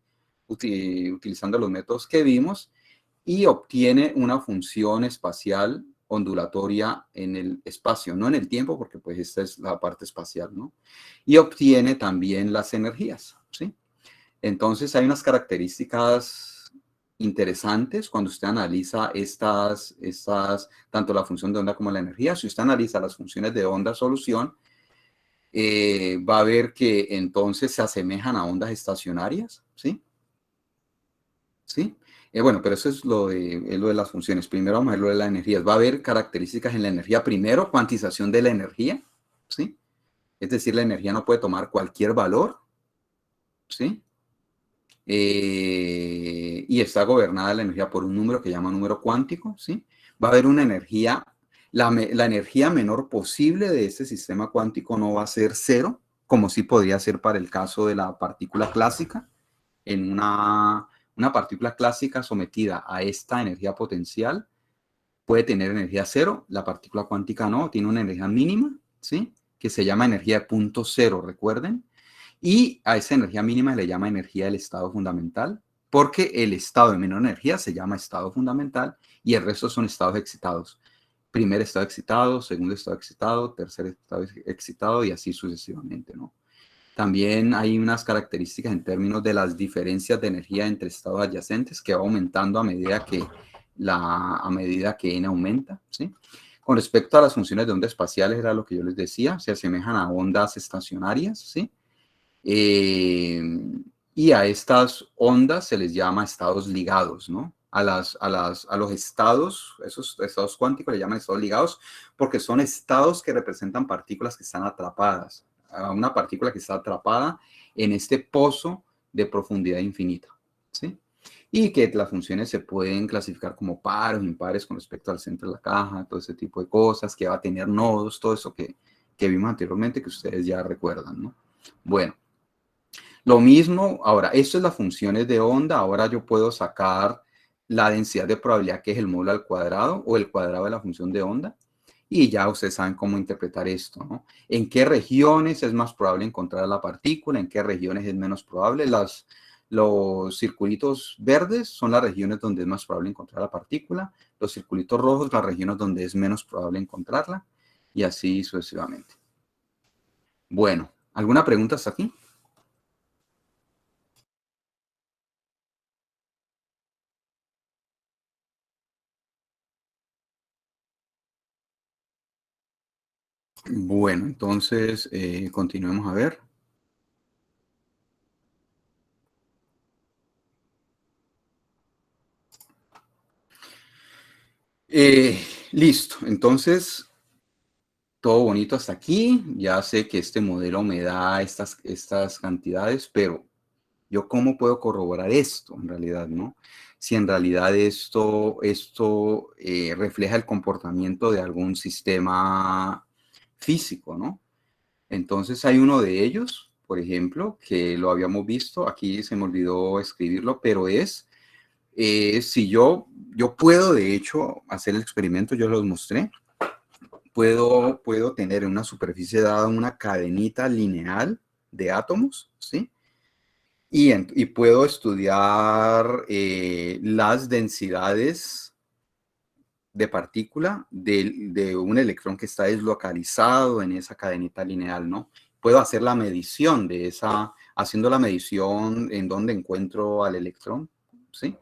utilizando los métodos que vimos y obtiene una función espacial ondulatoria en el espacio, no en el tiempo, porque pues esta es la parte espacial, ¿no? Y obtiene también las energías, ¿sí? Entonces hay unas características interesantes cuando usted analiza tanto la función de onda como la energía. Si usted analiza las funciones de onda solución, va a ver que entonces se asemejan a ondas estacionarias, ¿sí? ¿Sí? Bueno, pero eso es lo de las funciones. Primero vamos a ver lo de las energías. Va a haber características en la energía. Primero, cuantización de la energía, ¿sí? Es decir, la energía no puede tomar cualquier valor, ¿sí? Y está gobernada la energía por un número que llama número cuántico, ¿sí? Va a haber una energía, la energía menor posible de este sistema cuántico no va a ser 0, como sí podría ser para el caso de la partícula clásica. En una partícula clásica sometida a esta energía potencial puede tener energía 0, la partícula cuántica no, tiene una energía mínima, ¿sí? Que se llama energía de punto 0, recuerden. Y a esa energía mínima le llama energía del estado fundamental, porque el estado de menor energía se llama estado fundamental y el resto son estados excitados. Primer estado excitado, segundo estado excitado, tercer estado excitado y así sucesivamente, ¿no? También hay unas características en términos de las diferencias de energía entre estados adyacentes que va aumentando a medida que n aumenta, ¿sí? Con respecto a las funciones de ondas espaciales, era lo que yo les decía, se asemejan a ondas estacionarias, ¿sí? Y a estas ondas se les llama estados ligados, ¿no? A los estados, esos estados cuánticos le llaman estados ligados porque son estados que representan partículas que están atrapadas. Una partícula que está atrapada en este pozo de profundidad infinita, ¿sí? Y que las funciones se pueden clasificar como pares o impares con respecto al centro de la caja, todo ese tipo de cosas, que va a tener nodos, todo eso que vimos anteriormente, que ustedes ya recuerdan, ¿no? Bueno, lo mismo, ahora, esto es las funciones de onda, ahora yo puedo sacar la densidad de probabilidad, que es el módulo al cuadrado, o el cuadrado de la función de onda, y ya ustedes saben cómo interpretar esto, ¿no? En qué regiones es más probable encontrar la partícula, en qué regiones es menos probable. Los circulitos verdes son las regiones donde es más probable encontrar la partícula, los circulitos rojos las regiones donde es menos probable encontrarla, y así sucesivamente. Bueno, ¿alguna pregunta hasta aquí? Bueno, entonces continuemos a ver. Listo, entonces todo bonito hasta aquí. Ya sé que este modelo me da estas cantidades, pero ¿yo cómo puedo corroborar esto en realidad, no? Si en realidad esto refleja el comportamiento de algún sistema físico, ¿no? Entonces hay uno de ellos, por ejemplo, que lo habíamos visto, aquí se me olvidó escribirlo, pero si yo puedo de hecho hacer el experimento, yo los mostré, puedo tener en una superficie dada una cadenita lineal de átomos, ¿sí? Y puedo estudiar las densidades de partícula de un electrón que está deslocalizado en esa cadenita lineal, ¿no? Puedo hacer la medición de haciendo la medición en donde encuentro al electrón, ¿sí?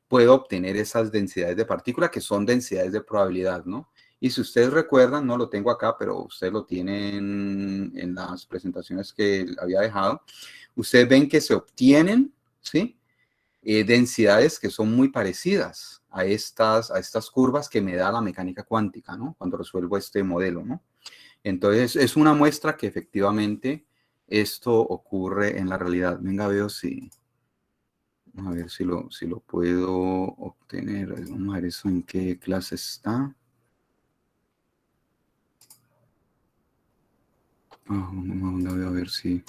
Puedo obtener esas densidades de partícula que son densidades de probabilidad, ¿no? Y si ustedes recuerdan, no lo tengo acá, pero ustedes lo tienen en las presentaciones que había dejado, ustedes ven que se obtienen, ¿sí? Densidades que son muy parecidas a estas curvas que me da la mecánica cuántica, ¿no? Cuando resuelvo este modelo, ¿no? Entonces, es una muestra que efectivamente esto ocurre en la realidad. Venga, veo si... Vamos a ver si lo puedo obtener. Vamos a ver eso en qué clase está. Vamos a ver si...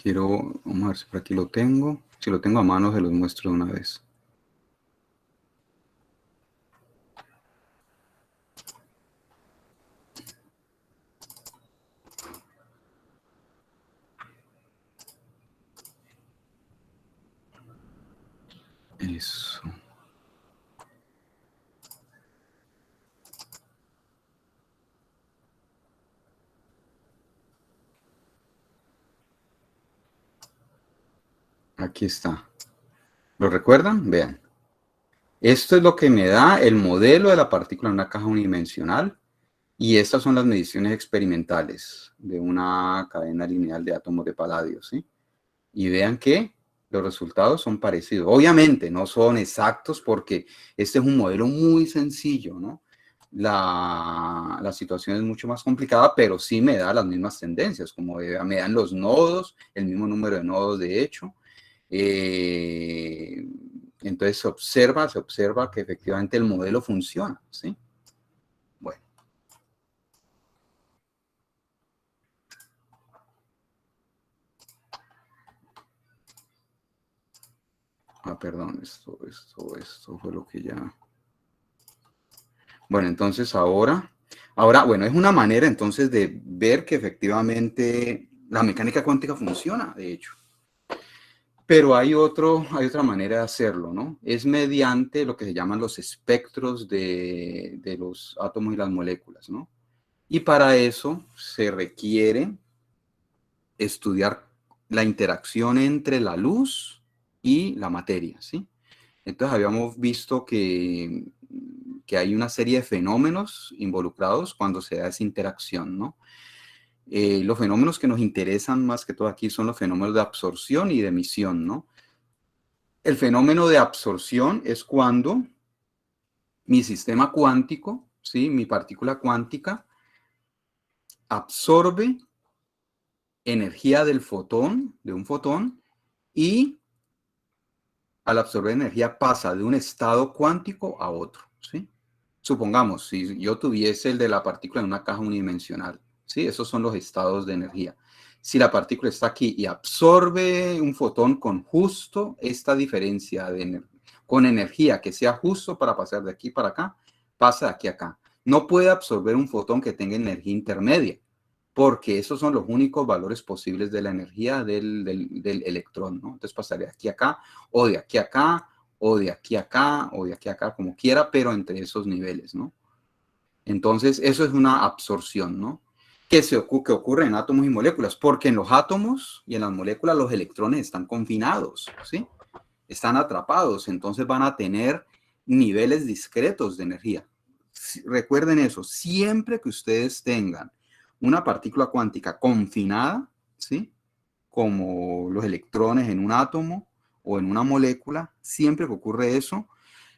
Vamos a ver si por aquí lo tengo. Si lo tengo a mano, se los muestro de una vez. Eso. Aquí está. ¿Lo recuerdan? Vean. Esto es lo que me da el modelo de la partícula en una caja unidimensional. Y estas son las mediciones experimentales de una cadena lineal de átomos de paladio, ¿sí? Y vean que los resultados son parecidos. Obviamente no son exactos porque este es un modelo muy sencillo, ¿no? La situación es mucho más complicada, pero sí me da las mismas tendencias, como me dan los nodos, el mismo número de nodos de hecho. Entonces se observa que efectivamente el modelo funciona, ¿sí? Bueno. Perdón, esto fue lo que ya... Bueno, entonces ahora, bueno, es una manera entonces de ver que efectivamente la mecánica cuántica funciona, de hecho. Pero hay otra manera de hacerlo, ¿no? Es mediante lo que se llaman los espectros de los átomos y las moléculas, ¿no? Y para eso se requiere estudiar la interacción entre la luz y la materia, ¿sí? Entonces habíamos visto que hay una serie de fenómenos involucrados cuando se da esa interacción, ¿no? Los fenómenos que nos interesan más que todo aquí son los fenómenos de absorción y de emisión, ¿no? El fenómeno de absorción es cuando mi sistema cuántico, ¿sí? Mi partícula cuántica, absorbe energía del fotón, de un fotón, y al absorber energía pasa de un estado cuántico a otro, ¿sí? Supongamos, si yo tuviese el de la partícula en una caja unidimensional, ¿sí? Esos son los estados de energía. Si la partícula está aquí y absorbe un fotón con justo esta diferencia con energía que sea justo para pasar de aquí para acá, pasa de aquí a acá. No puede absorber un fotón que tenga energía intermedia, porque esos son los únicos valores posibles de la energía del electrón, ¿no? Entonces pasaría de aquí a acá, o de aquí a acá, o de aquí a acá, o de aquí a acá, como quiera, pero entre esos niveles, ¿no? Entonces, eso es una absorción, ¿no? Que ocurre en átomos y moléculas, porque en los átomos y en las moléculas los electrones están confinados, ¿sí? Están atrapados, entonces van a tener niveles discretos de energía. Recuerden eso, siempre que ustedes tengan una partícula cuántica confinada, ¿sí? Como los electrones en un átomo o en una molécula, siempre que ocurre eso,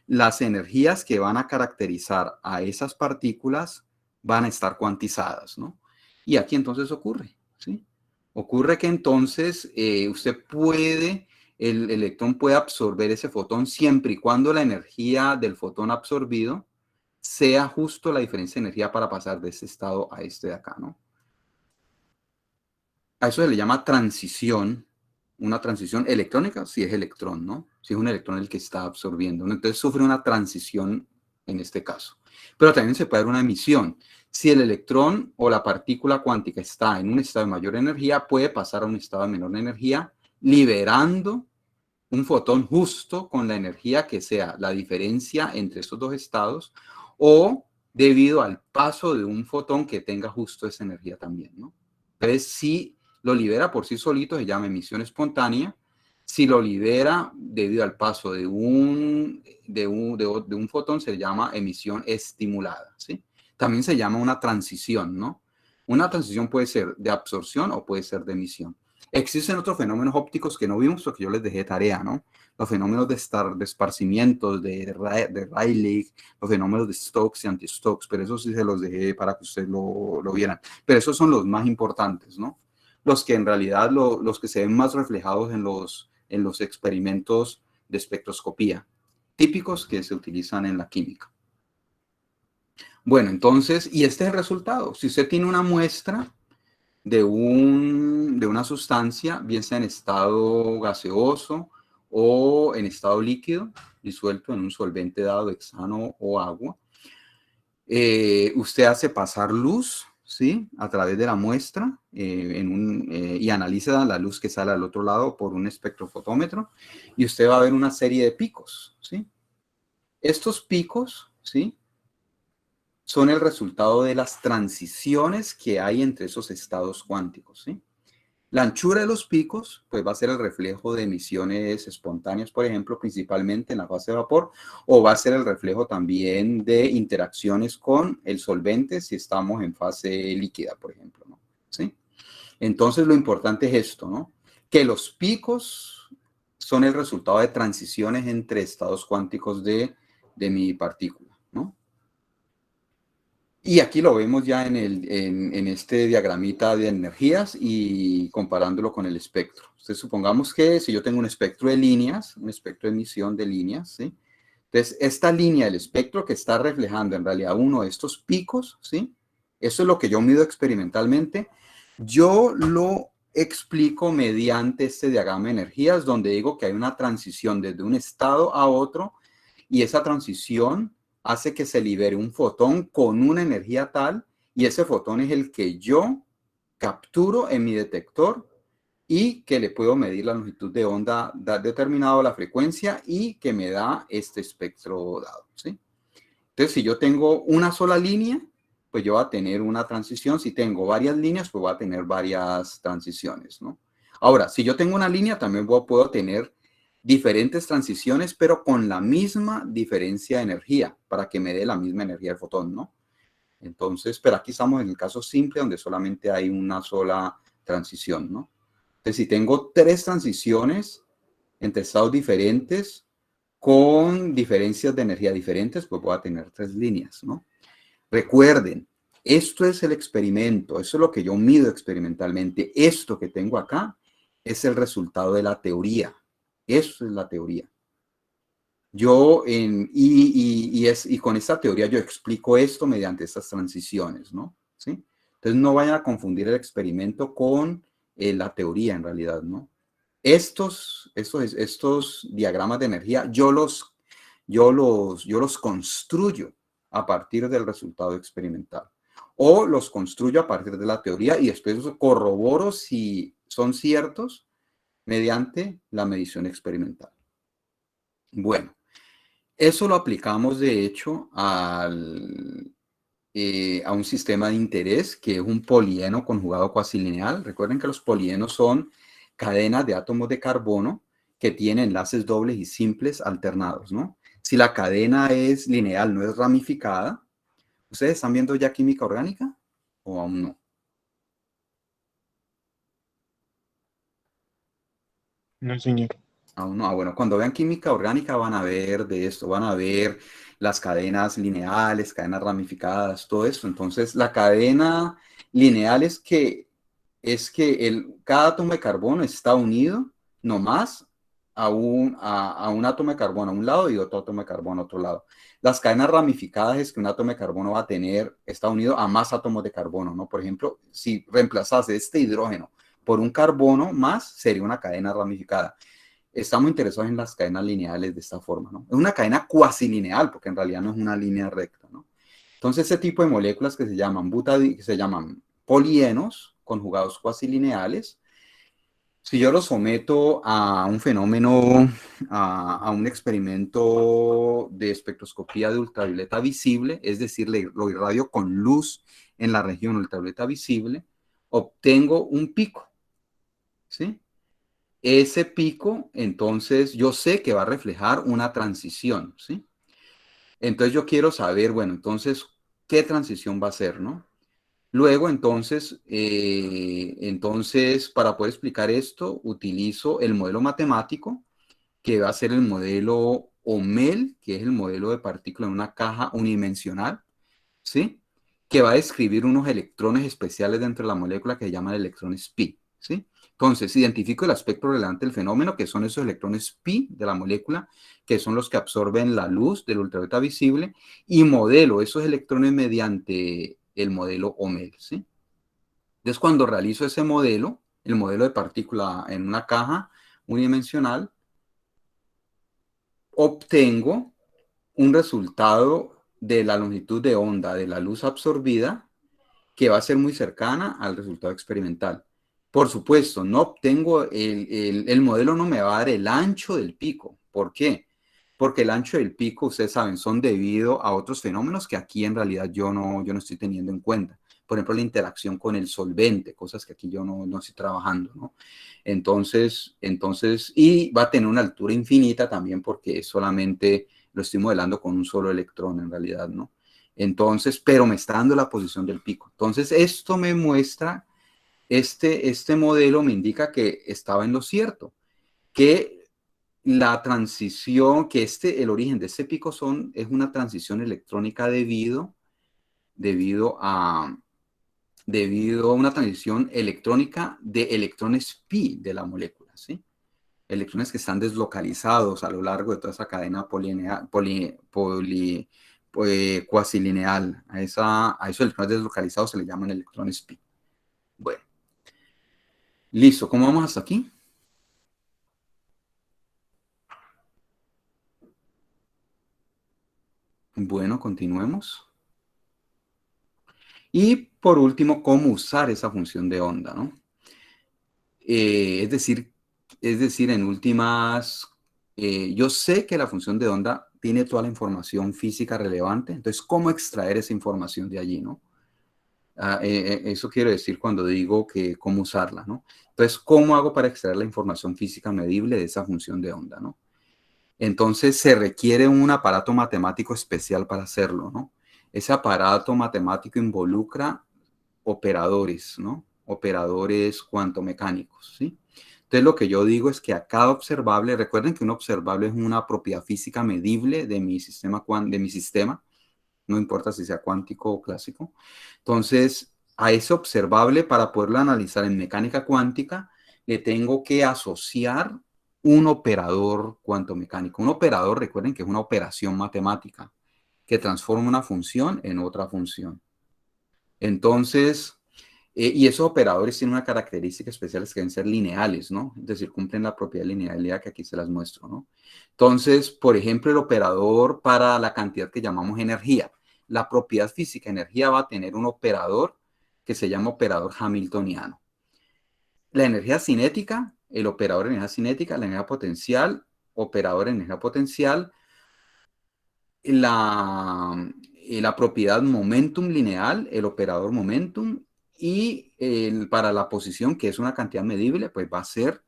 las energías que van a caracterizar a esas partículas van a estar cuantizadas, ¿no? Y aquí entonces ocurre, ¿sí? Ocurre que entonces el electrón puede absorber ese fotón siempre y cuando la energía del fotón absorbido sea justo la diferencia de energía para pasar de ese estado a este de acá, ¿no? A eso se le llama transición, una transición electrónica, si es electrón, ¿no? Si es un electrón el que está absorbiendo, ¿no? Entonces sufre una transición en este caso. Pero también se puede dar una emisión. Si el electrón o la partícula cuántica está en un estado de mayor energía, puede pasar a un estado de menor energía, liberando un fotón justo con la energía que sea la diferencia entre estos dos estados, o debido al paso de un fotón que tenga justo esa energía también, ¿no? Entonces, si lo libera por sí solito, se llama emisión espontánea. Si lo libera debido al paso de un fotón, se llama emisión estimulada, ¿sí? También se llama una transición, ¿no? Una transición puede ser de absorción o puede ser de emisión. Existen otros fenómenos ópticos que no vimos porque yo les dejé tarea, ¿no? Los fenómenos de esparcimientos, de Rayleigh, los fenómenos de Stokes y anti-Stokes, pero eso sí se los dejé para que ustedes lo vieran. Pero esos son los más importantes, ¿no? Los que en realidad, los que se ven más reflejados en los experimentos de espectroscopía, típicos que se utilizan en la química. Bueno, entonces, y este es el resultado. Si usted tiene una muestra de una sustancia, bien sea en estado gaseoso o en estado líquido, disuelto en un solvente dado, hexano o agua, usted hace pasar luz, ¿sí? A través de la muestra y analiza la luz que sale al otro lado por un espectrofotómetro y usted va a ver una serie de picos, ¿sí? Estos picos, ¿sí? Son el resultado de las transiciones que hay entre esos estados cuánticos, ¿sí? La anchura de los picos, pues va a ser el reflejo de emisiones espontáneas, por ejemplo, principalmente en la fase de vapor, o va a ser el reflejo también de interacciones con el solvente si estamos en fase líquida, por ejemplo, ¿no? ¿Sí? Entonces, lo importante es esto, ¿no? Que los picos son el resultado de transiciones entre estados cuánticos de mi partícula, ¿no? Y aquí lo vemos ya en este diagramita de energías y comparándolo con el espectro. Entonces, supongamos que si yo tengo un espectro de líneas, un espectro de emisión de líneas, ¿sí? Entonces, esta línea del espectro que está reflejando en realidad uno de estos picos, ¿sí? Eso es lo que yo mido experimentalmente. Yo lo explico mediante este diagrama de energías, donde digo que hay una transición desde un estado a otro, y esa transición hace que se libere un fotón con una energía tal, y ese fotón es el que yo capturo en mi detector y que le puedo medir la longitud de onda determinado, la frecuencia, y que me da este espectro dado, ¿sí? Entonces, si yo tengo una sola línea, pues yo voy a tener una transición. Si tengo varias líneas, pues voy a tener varias transiciones, ¿no? Ahora, si yo tengo una línea, también puedo tener diferentes transiciones, pero con la misma diferencia de energía, para que me dé la misma energía del fotón, ¿no? Entonces, pero aquí estamos en el caso simple, donde solamente hay una sola transición, ¿no? Entonces, si tengo tres transiciones entre estados diferentes, con diferencias de energía diferentes, pues voy a tener tres líneas, ¿no? Recuerden, esto es el experimento, eso es lo que yo mido experimentalmente. Esto que tengo acá es el resultado de la teoría. Eso es la teoría. Y con esta teoría yo explico esto mediante estas transiciones, ¿no? ¿Sí? Entonces no vayan a confundir el experimento con la teoría en realidad, ¿no? Estos diagramas de energía yo los construyo a partir del resultado experimental, o los construyo a partir de la teoría y después corroboro si son ciertos mediante la medición experimental. Bueno, eso lo aplicamos de hecho a un sistema de interés que es un polieno conjugado cuasilineal. Recuerden que los polienos son cadenas de átomos de carbono que tienen enlaces dobles y simples alternados, ¿no? Si la cadena es lineal, no es ramificada. ¿Ustedes están viendo ya química orgánica o aún no? No, señor. Aún no. Bueno, cuando vean química orgánica van a ver de esto, van a ver las cadenas lineales, cadenas ramificadas, todo esto. Entonces, la cadena lineal es que cada átomo de carbono está unido nomás a un átomo de carbono a un lado y otro átomo de carbono a otro lado. Las cadenas ramificadas es que un átomo de carbono está unido a más átomos de carbono, ¿no? Por ejemplo, si reemplazase este hidrógeno por un carbono más, sería una cadena ramificada. Estamos interesados en las cadenas lineales de esta forma, ¿no? Es una cadena cuasilineal, porque en realidad no es una línea recta, ¿no? Entonces, ese tipo de moléculas que se llaman polienos conjugados cuasilineales, si yo los someto a un fenómeno, a un experimento de espectroscopía de ultravioleta visible, es decir, lo irradio con luz en la región ultravioleta visible, obtengo un pico, ¿sí? Ese pico, entonces, yo sé que va a reflejar una transición, ¿sí? Entonces, yo quiero saber, bueno, entonces, ¿qué transición va a ser, no? Luego, entonces, para poder explicar esto, utilizo el modelo matemático, que va a ser el modelo OMEL, que es el modelo de partícula en una caja unidimensional, ¿sí? Que va a describir unos electrones especiales dentro de la molécula que se llaman electrones pi, ¿sí? Entonces, identifico el aspecto relevante del fenómeno, que son esos electrones pi de la molécula, que son los que absorben la luz del ultravioleta visible, y modelo esos electrones mediante el modelo OMEL, ¿sí? Entonces, cuando realizo ese modelo, el modelo de partícula en una caja unidimensional, obtengo un resultado de la longitud de onda de la luz absorbida que va a ser muy cercana al resultado experimental. Por supuesto, no obtengo, el modelo no me va a dar el ancho del pico. ¿Por qué? Porque el ancho del pico, ustedes saben, son debido a otros fenómenos que aquí en realidad yo no estoy teniendo en cuenta. Por ejemplo, la interacción con el solvente, cosas que aquí yo no estoy trabajando, ¿no? Entonces, y va a tener una altura infinita también porque solamente lo estoy modelando con un solo electrón en realidad, ¿no? Entonces, pero me está dando la posición del pico. Entonces, esto me muestra, este modelo me indica que estaba en lo cierto, que la transición, el origen de este pico es una transición electrónica debido a una transición electrónica de electrones pi de la molécula, ¿sí? Electrones que están deslocalizados a lo largo de toda esa cadena cuasilineal. A esos electrones deslocalizados se les llaman electrones pi. Bueno, listo. ¿Cómo vamos hasta aquí? Bueno, continuemos. Y por último, cómo usar esa función de onda, ¿no? Es decir, en últimas, yo sé que la función de onda tiene toda la información física relevante, entonces, ¿cómo extraer esa información de allí, no? Eso quiero decir cuando digo que cómo usarla, ¿no? Entonces, ¿cómo hago para extraer la información física medible de esa función de onda, ¿no? Entonces, se requiere un aparato matemático especial para hacerlo, ¿no? Ese aparato matemático involucra operadores, ¿no? Operadores cuantomecánicos, ¿sí? Entonces, lo que yo digo es que a cada observable, recuerden que un observable es una propiedad física medible de mi sistema, no importa si sea cuántico o clásico. Entonces, a ese observable, para poderlo analizar en mecánica cuántica, le tengo que asociar un operador cuantomecánico. Un operador, recuerden que es una operación matemática que transforma una función en otra función. Entonces, y esos operadores tienen una característica especial, que deben ser lineales, ¿no? Es decir, cumplen la propiedad de linealidad que aquí se las muestro, ¿no? Entonces, por ejemplo, el operador para la cantidad que llamamos energía. La propiedad física energía va a tener un operador que se llama operador hamiltoniano. La energía cinética, el operador de energía cinética, la energía potencial, operador de energía potencial, la propiedad momentum lineal, el operador momentum, y para la posición, que es una cantidad medible, pues va a ser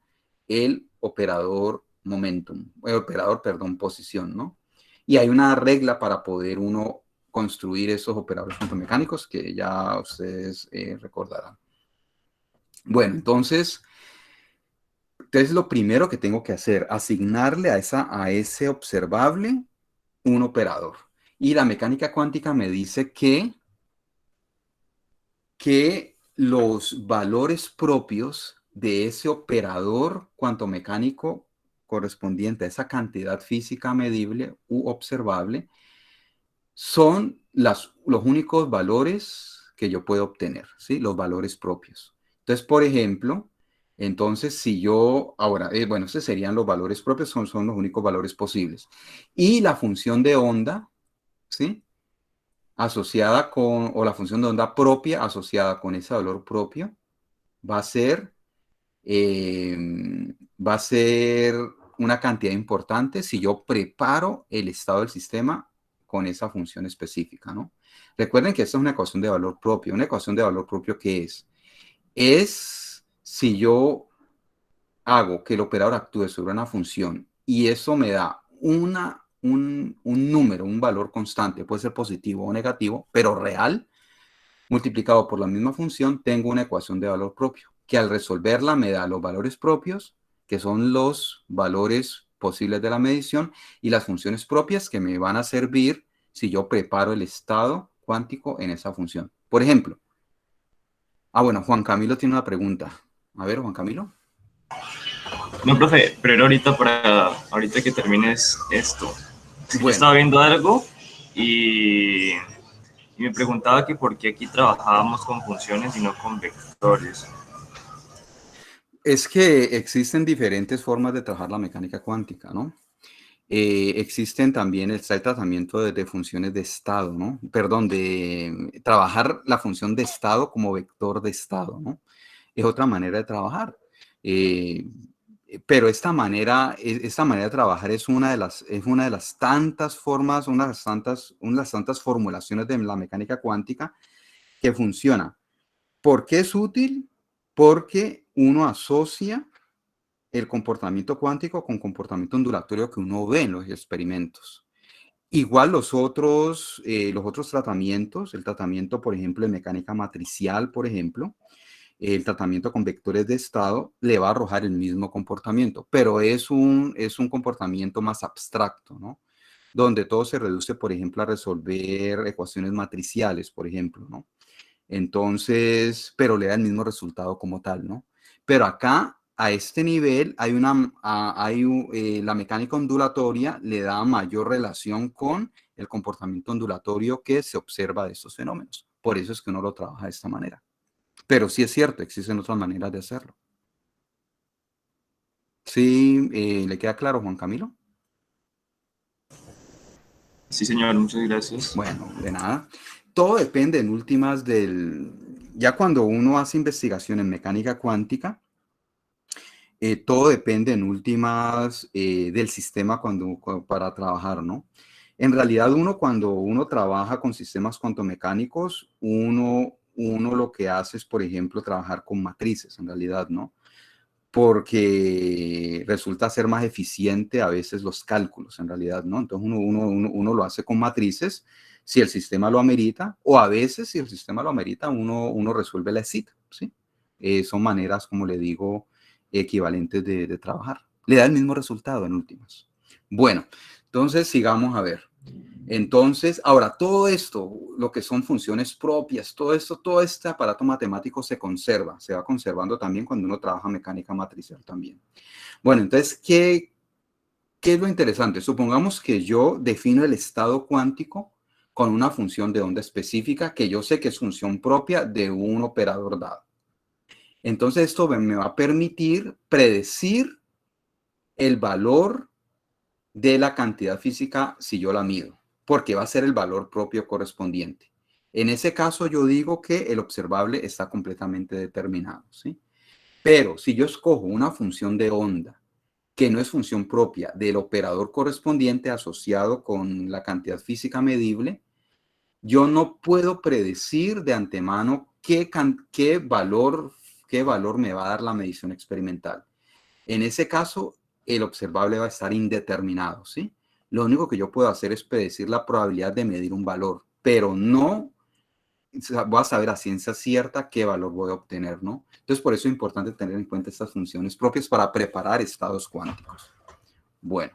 el operador momentum, el operador, perdón, posición, ¿no? Y hay una regla para poder uno construir esos operadores cuantomecánicos que ya ustedes recordarán. Bueno, entonces lo primero que tengo que hacer, asignarle a ese observable un operador. Y la mecánica cuántica me dice que los valores propios de ese operador cuantomecánico correspondiente a esa cantidad física medible u observable son los únicos valores que yo puedo obtener, ¿sí? Los valores propios. Entonces, por ejemplo, si yo, ahora, bueno, estos serían los valores propios, son los únicos valores posibles. Y la función de onda, ¿sí? Asociada con, o la función de onda propia asociada con ese valor propio, va a ser, va a ser una cantidad importante si yo preparo el estado del sistema con esa función específica, ¿no? Recuerden que esta es una ecuación de valor propio. Una ecuación de valor propio, ¿qué es? Es si yo hago que el operador actúe sobre una función y eso me da un número, un valor constante, puede ser positivo o negativo, pero real, multiplicado por la misma función, tengo una ecuación de valor propio, que al resolverla me da los valores propios, que son los valores posibles de la medición, y las funciones propias que me van a servir si yo preparo el estado cuántico en esa función. Por ejemplo, bueno, Juan Camilo tiene una pregunta. A ver, Juan Camilo. No, profe, pero era ahorita que termines esto. Bueno. Yo estaba viendo algo y me preguntaba que por qué aquí trabajábamos con funciones y no con vectores. Es que existen diferentes formas de trabajar la mecánica cuántica, ¿no? Existen también, está el tratamiento de funciones de estado, ¿no? Perdón, de trabajar la función de estado como vector de estado, ¿no? Es otra manera de trabajar. Pero esta manera de trabajar es una de las tantas formas, una de las tantas formulaciones de la mecánica cuántica que funciona. ¿Por qué es útil? Porque uno asocia el comportamiento cuántico con comportamiento ondulatorio que uno ve en los experimentos. Igual los otros tratamientos, el tratamiento, por ejemplo, de mecánica matricial, por ejemplo, el tratamiento con vectores de estado le va a arrojar el mismo comportamiento, pero es un comportamiento más abstracto, ¿no? Donde todo se reduce, por ejemplo, a resolver ecuaciones matriciales, por ejemplo, ¿no? Entonces, pero le da el mismo resultado como tal, ¿no? Pero acá, a este nivel, la mecánica ondulatoria le da mayor relación con el comportamiento ondulatorio que se observa de estos fenómenos. Por eso es que uno lo trabaja de esta manera. Pero sí es cierto, existen otras maneras de hacerlo. ¿Sí le queda claro, Juan Camilo? Sí, señor, muchas gracias. Bueno, de nada. Todo depende en últimas ya cuando uno hace investigación en mecánica cuántica, Todo depende en últimas del sistema para trabajar, ¿no? En realidad cuando uno trabaja con sistemas cuantomecánicos, uno lo que hace es, por ejemplo, trabajar con matrices, en realidad, ¿no? Porque resulta ser más eficiente a veces los cálculos, en realidad, ¿no? Entonces uno lo hace con matrices si el sistema lo amerita, o a veces si el sistema lo amerita, uno resuelve la EXIT, ¿sí? Son maneras, como le digo, equivalentes de trabajar. Le da el mismo resultado en últimas. Bueno, entonces sigamos a ver. Entonces, ahora, todo esto, lo que son funciones propias, todo esto, todo este aparato matemático se conserva, se va conservando también cuando uno trabaja mecánica matricial también. Bueno, entonces, ¿qué es lo interesante? Supongamos que yo defino el estado cuántico con una función de onda específica que yo sé que es función propia de un operador dado. Entonces, esto me va a permitir predecir el valor de la cantidad física si yo la mido, porque va a ser el valor propio correspondiente. En ese caso, yo digo que el observable está completamente determinado, ¿sí? Pero si yo escojo una función de onda que no es función propia del operador correspondiente asociado con la cantidad física medible, yo no puedo predecir de antemano qué valor me va a dar la medición experimental. En ese caso, el observable va a estar indeterminado, ¿sí? Lo único que yo puedo hacer es predecir la probabilidad de medir un valor, pero no voy a saber a ciencia cierta qué valor voy a obtener, ¿no? Entonces, por eso es importante tener en cuenta estas funciones propias para preparar estados cuánticos. Bueno.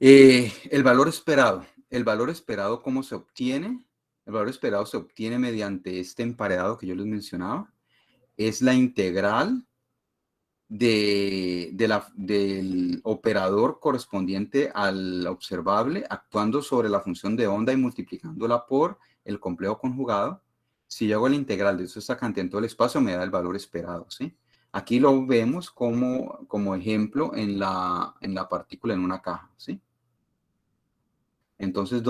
El valor esperado. El valor esperado, ¿cómo se obtiene? El valor esperado se obtiene mediante este emparedado que yo les mencionaba. Es la integral del operador correspondiente al observable actuando sobre la función de onda y multiplicándola por el complejo conjugado. Si yo hago la integral de esa cantidad en todo el espacio, me da el valor esperado, ¿sí? Aquí lo vemos como ejemplo en la partícula en una caja, ¿sí? Entonces,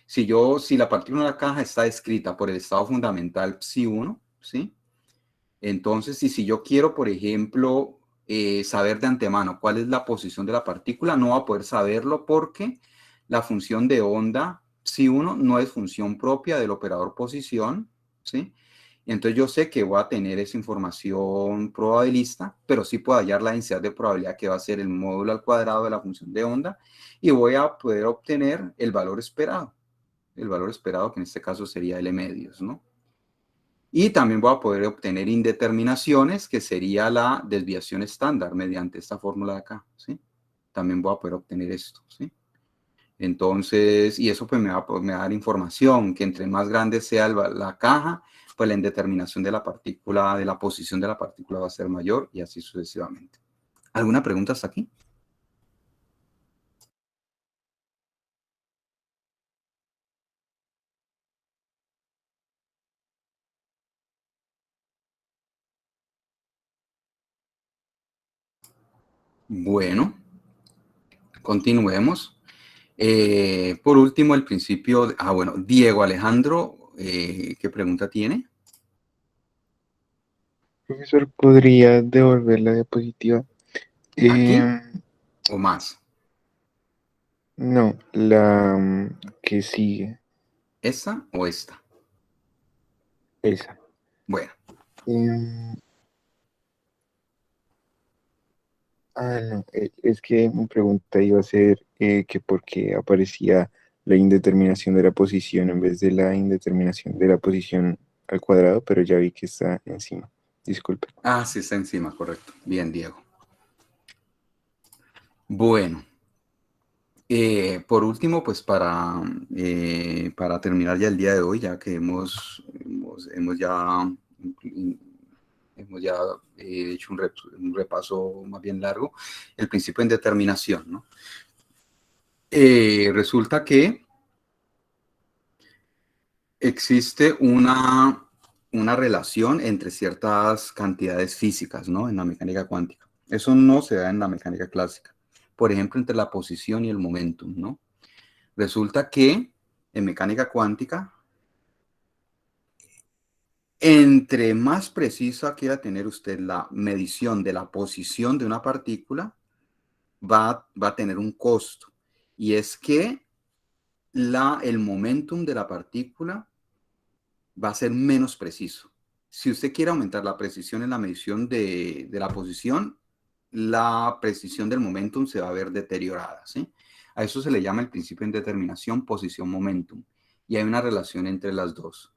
si la partícula en la caja está descrita por el estado fundamental psi1, ¿sí? Entonces, y si yo quiero, por ejemplo, saber de antemano cuál es la posición de la partícula, no va a poder saberlo porque la función de onda psi1 no es función propia del operador posición, ¿sí? Entonces yo sé que voy a tener esa información probabilista, pero sí puedo hallar la densidad de probabilidad que va a ser el módulo al cuadrado de la función de onda y voy a poder obtener el valor esperado que en este caso sería L medios, ¿no? Y también voy a poder obtener indeterminaciones, que sería la desviación estándar mediante esta fórmula de acá, ¿sí? También voy a poder obtener esto, ¿sí? Entonces, y eso pues me va a dar información, que entre más grande sea la caja, pues la indeterminación de la partícula, de la posición de la partícula va a ser mayor y así sucesivamente. ¿Alguna pregunta hasta aquí? Bueno, continuemos. Por último, el principio, bueno, Diego Alejandro, ¿qué pregunta tiene? Profesor, ¿podría devolver la diapositiva? ¿Aquí o más? No, la que sigue, ¿Esta o esta? esa. Bueno, Em, no, es que mi pregunta iba a ser que por qué aparecía la indeterminación de la posición en vez de la indeterminación de la posición al cuadrado, pero ya vi que está encima. Disculpe. sí está encima, correcto. Bien, Diego. Bueno, por último, pues para terminar ya el día de hoy, ya que hemos ya hecho un repaso más bien largo, el principio de indeterminación, ¿no? Resulta que existe una relación entre ciertas cantidades físicas, ¿no? En la mecánica cuántica. Eso no se da en la mecánica clásica. Por ejemplo, entre la posición y el momentum, ¿no? Resulta que en mecánica cuántica Entre más precisa quiera tener usted la medición de la posición de una partícula, va a tener un costo. Y es que el momentum de la partícula va a ser menos preciso. Si usted quiere aumentar la precisión en la medición de la posición, la precisión del momentum se va a ver deteriorada, ¿sí? A eso se le llama el principio de indeterminación posición-momentum. Y hay una relación entre las dos,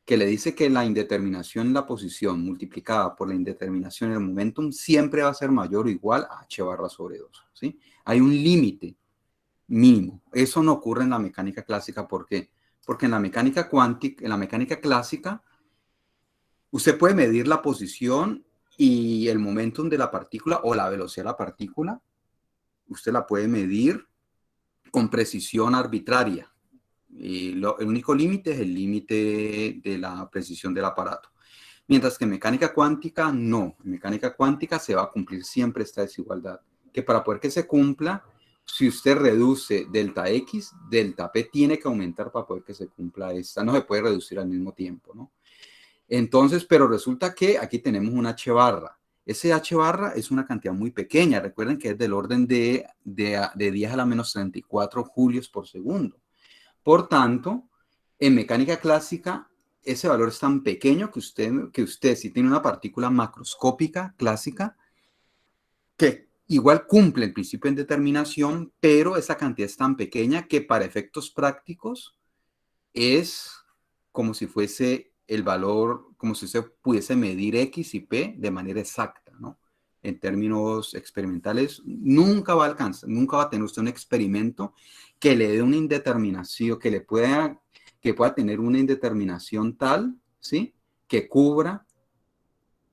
que le dice que la indeterminación en la posición multiplicada por la indeterminación en el momentum siempre va a ser mayor o igual a h barra sobre 2, ¿sí? Hay un límite mínimo. Eso no ocurre en la mecánica clásica. ¿Por qué? Porque en la mecánica cuántica, en la mecánica clásica, usted puede medir la posición y el momentum de la partícula o la velocidad de la partícula. Usted la puede medir con precisión arbitraria. El único límite es el límite de la precisión del aparato. Mientras que en mecánica cuántica, no. En mecánica cuántica se va a cumplir siempre esta desigualdad. Que para poder que se cumpla, si usted reduce delta X, delta P tiene que aumentar para poder que se cumpla esta. No se puede reducir al mismo tiempo, ¿no? Entonces, pero resulta que aquí tenemos un H barra. Ese H barra es una cantidad muy pequeña. Recuerden que es del orden de 10 a la menos 34 julios por segundo. Por tanto, en mecánica clásica, ese valor es tan pequeño que usted si tiene una partícula macroscópica clásica, que igual cumple el principio de indeterminación, pero esa cantidad es tan pequeña que para efectos prácticos es como si fuese el valor, como si se pudiese medir X y P de manera exacta, ¿no? En términos experimentales, nunca va a alcanzar, nunca va a tener usted un experimento que le dé una indeterminación, que pueda tener una indeterminación tal, ¿sí? Que cubra,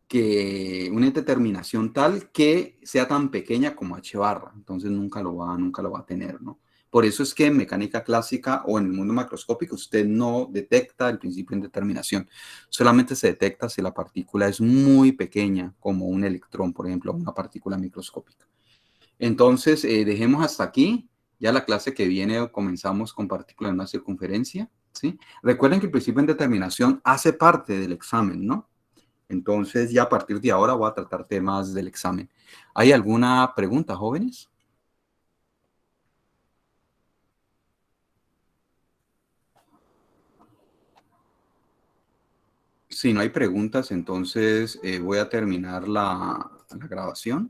que una indeterminación tal que sea tan pequeña como H barra. Entonces nunca lo va a tener, ¿no? Por eso es que en mecánica clásica o en el mundo macroscópico usted no detecta el principio de indeterminación. Solamente se detecta si la partícula es muy pequeña, como un electrón, por ejemplo, una partícula microscópica. Entonces, dejemos hasta aquí. Ya la clase que viene comenzamos con partículas de una circunferencia, ¿sí? Recuerden que el principio de indeterminación hace parte del examen, ¿no? Entonces, ya a partir de ahora voy a tratar temas del examen. ¿Hay alguna pregunta, jóvenes? Si no hay preguntas, entonces voy a terminar la grabación.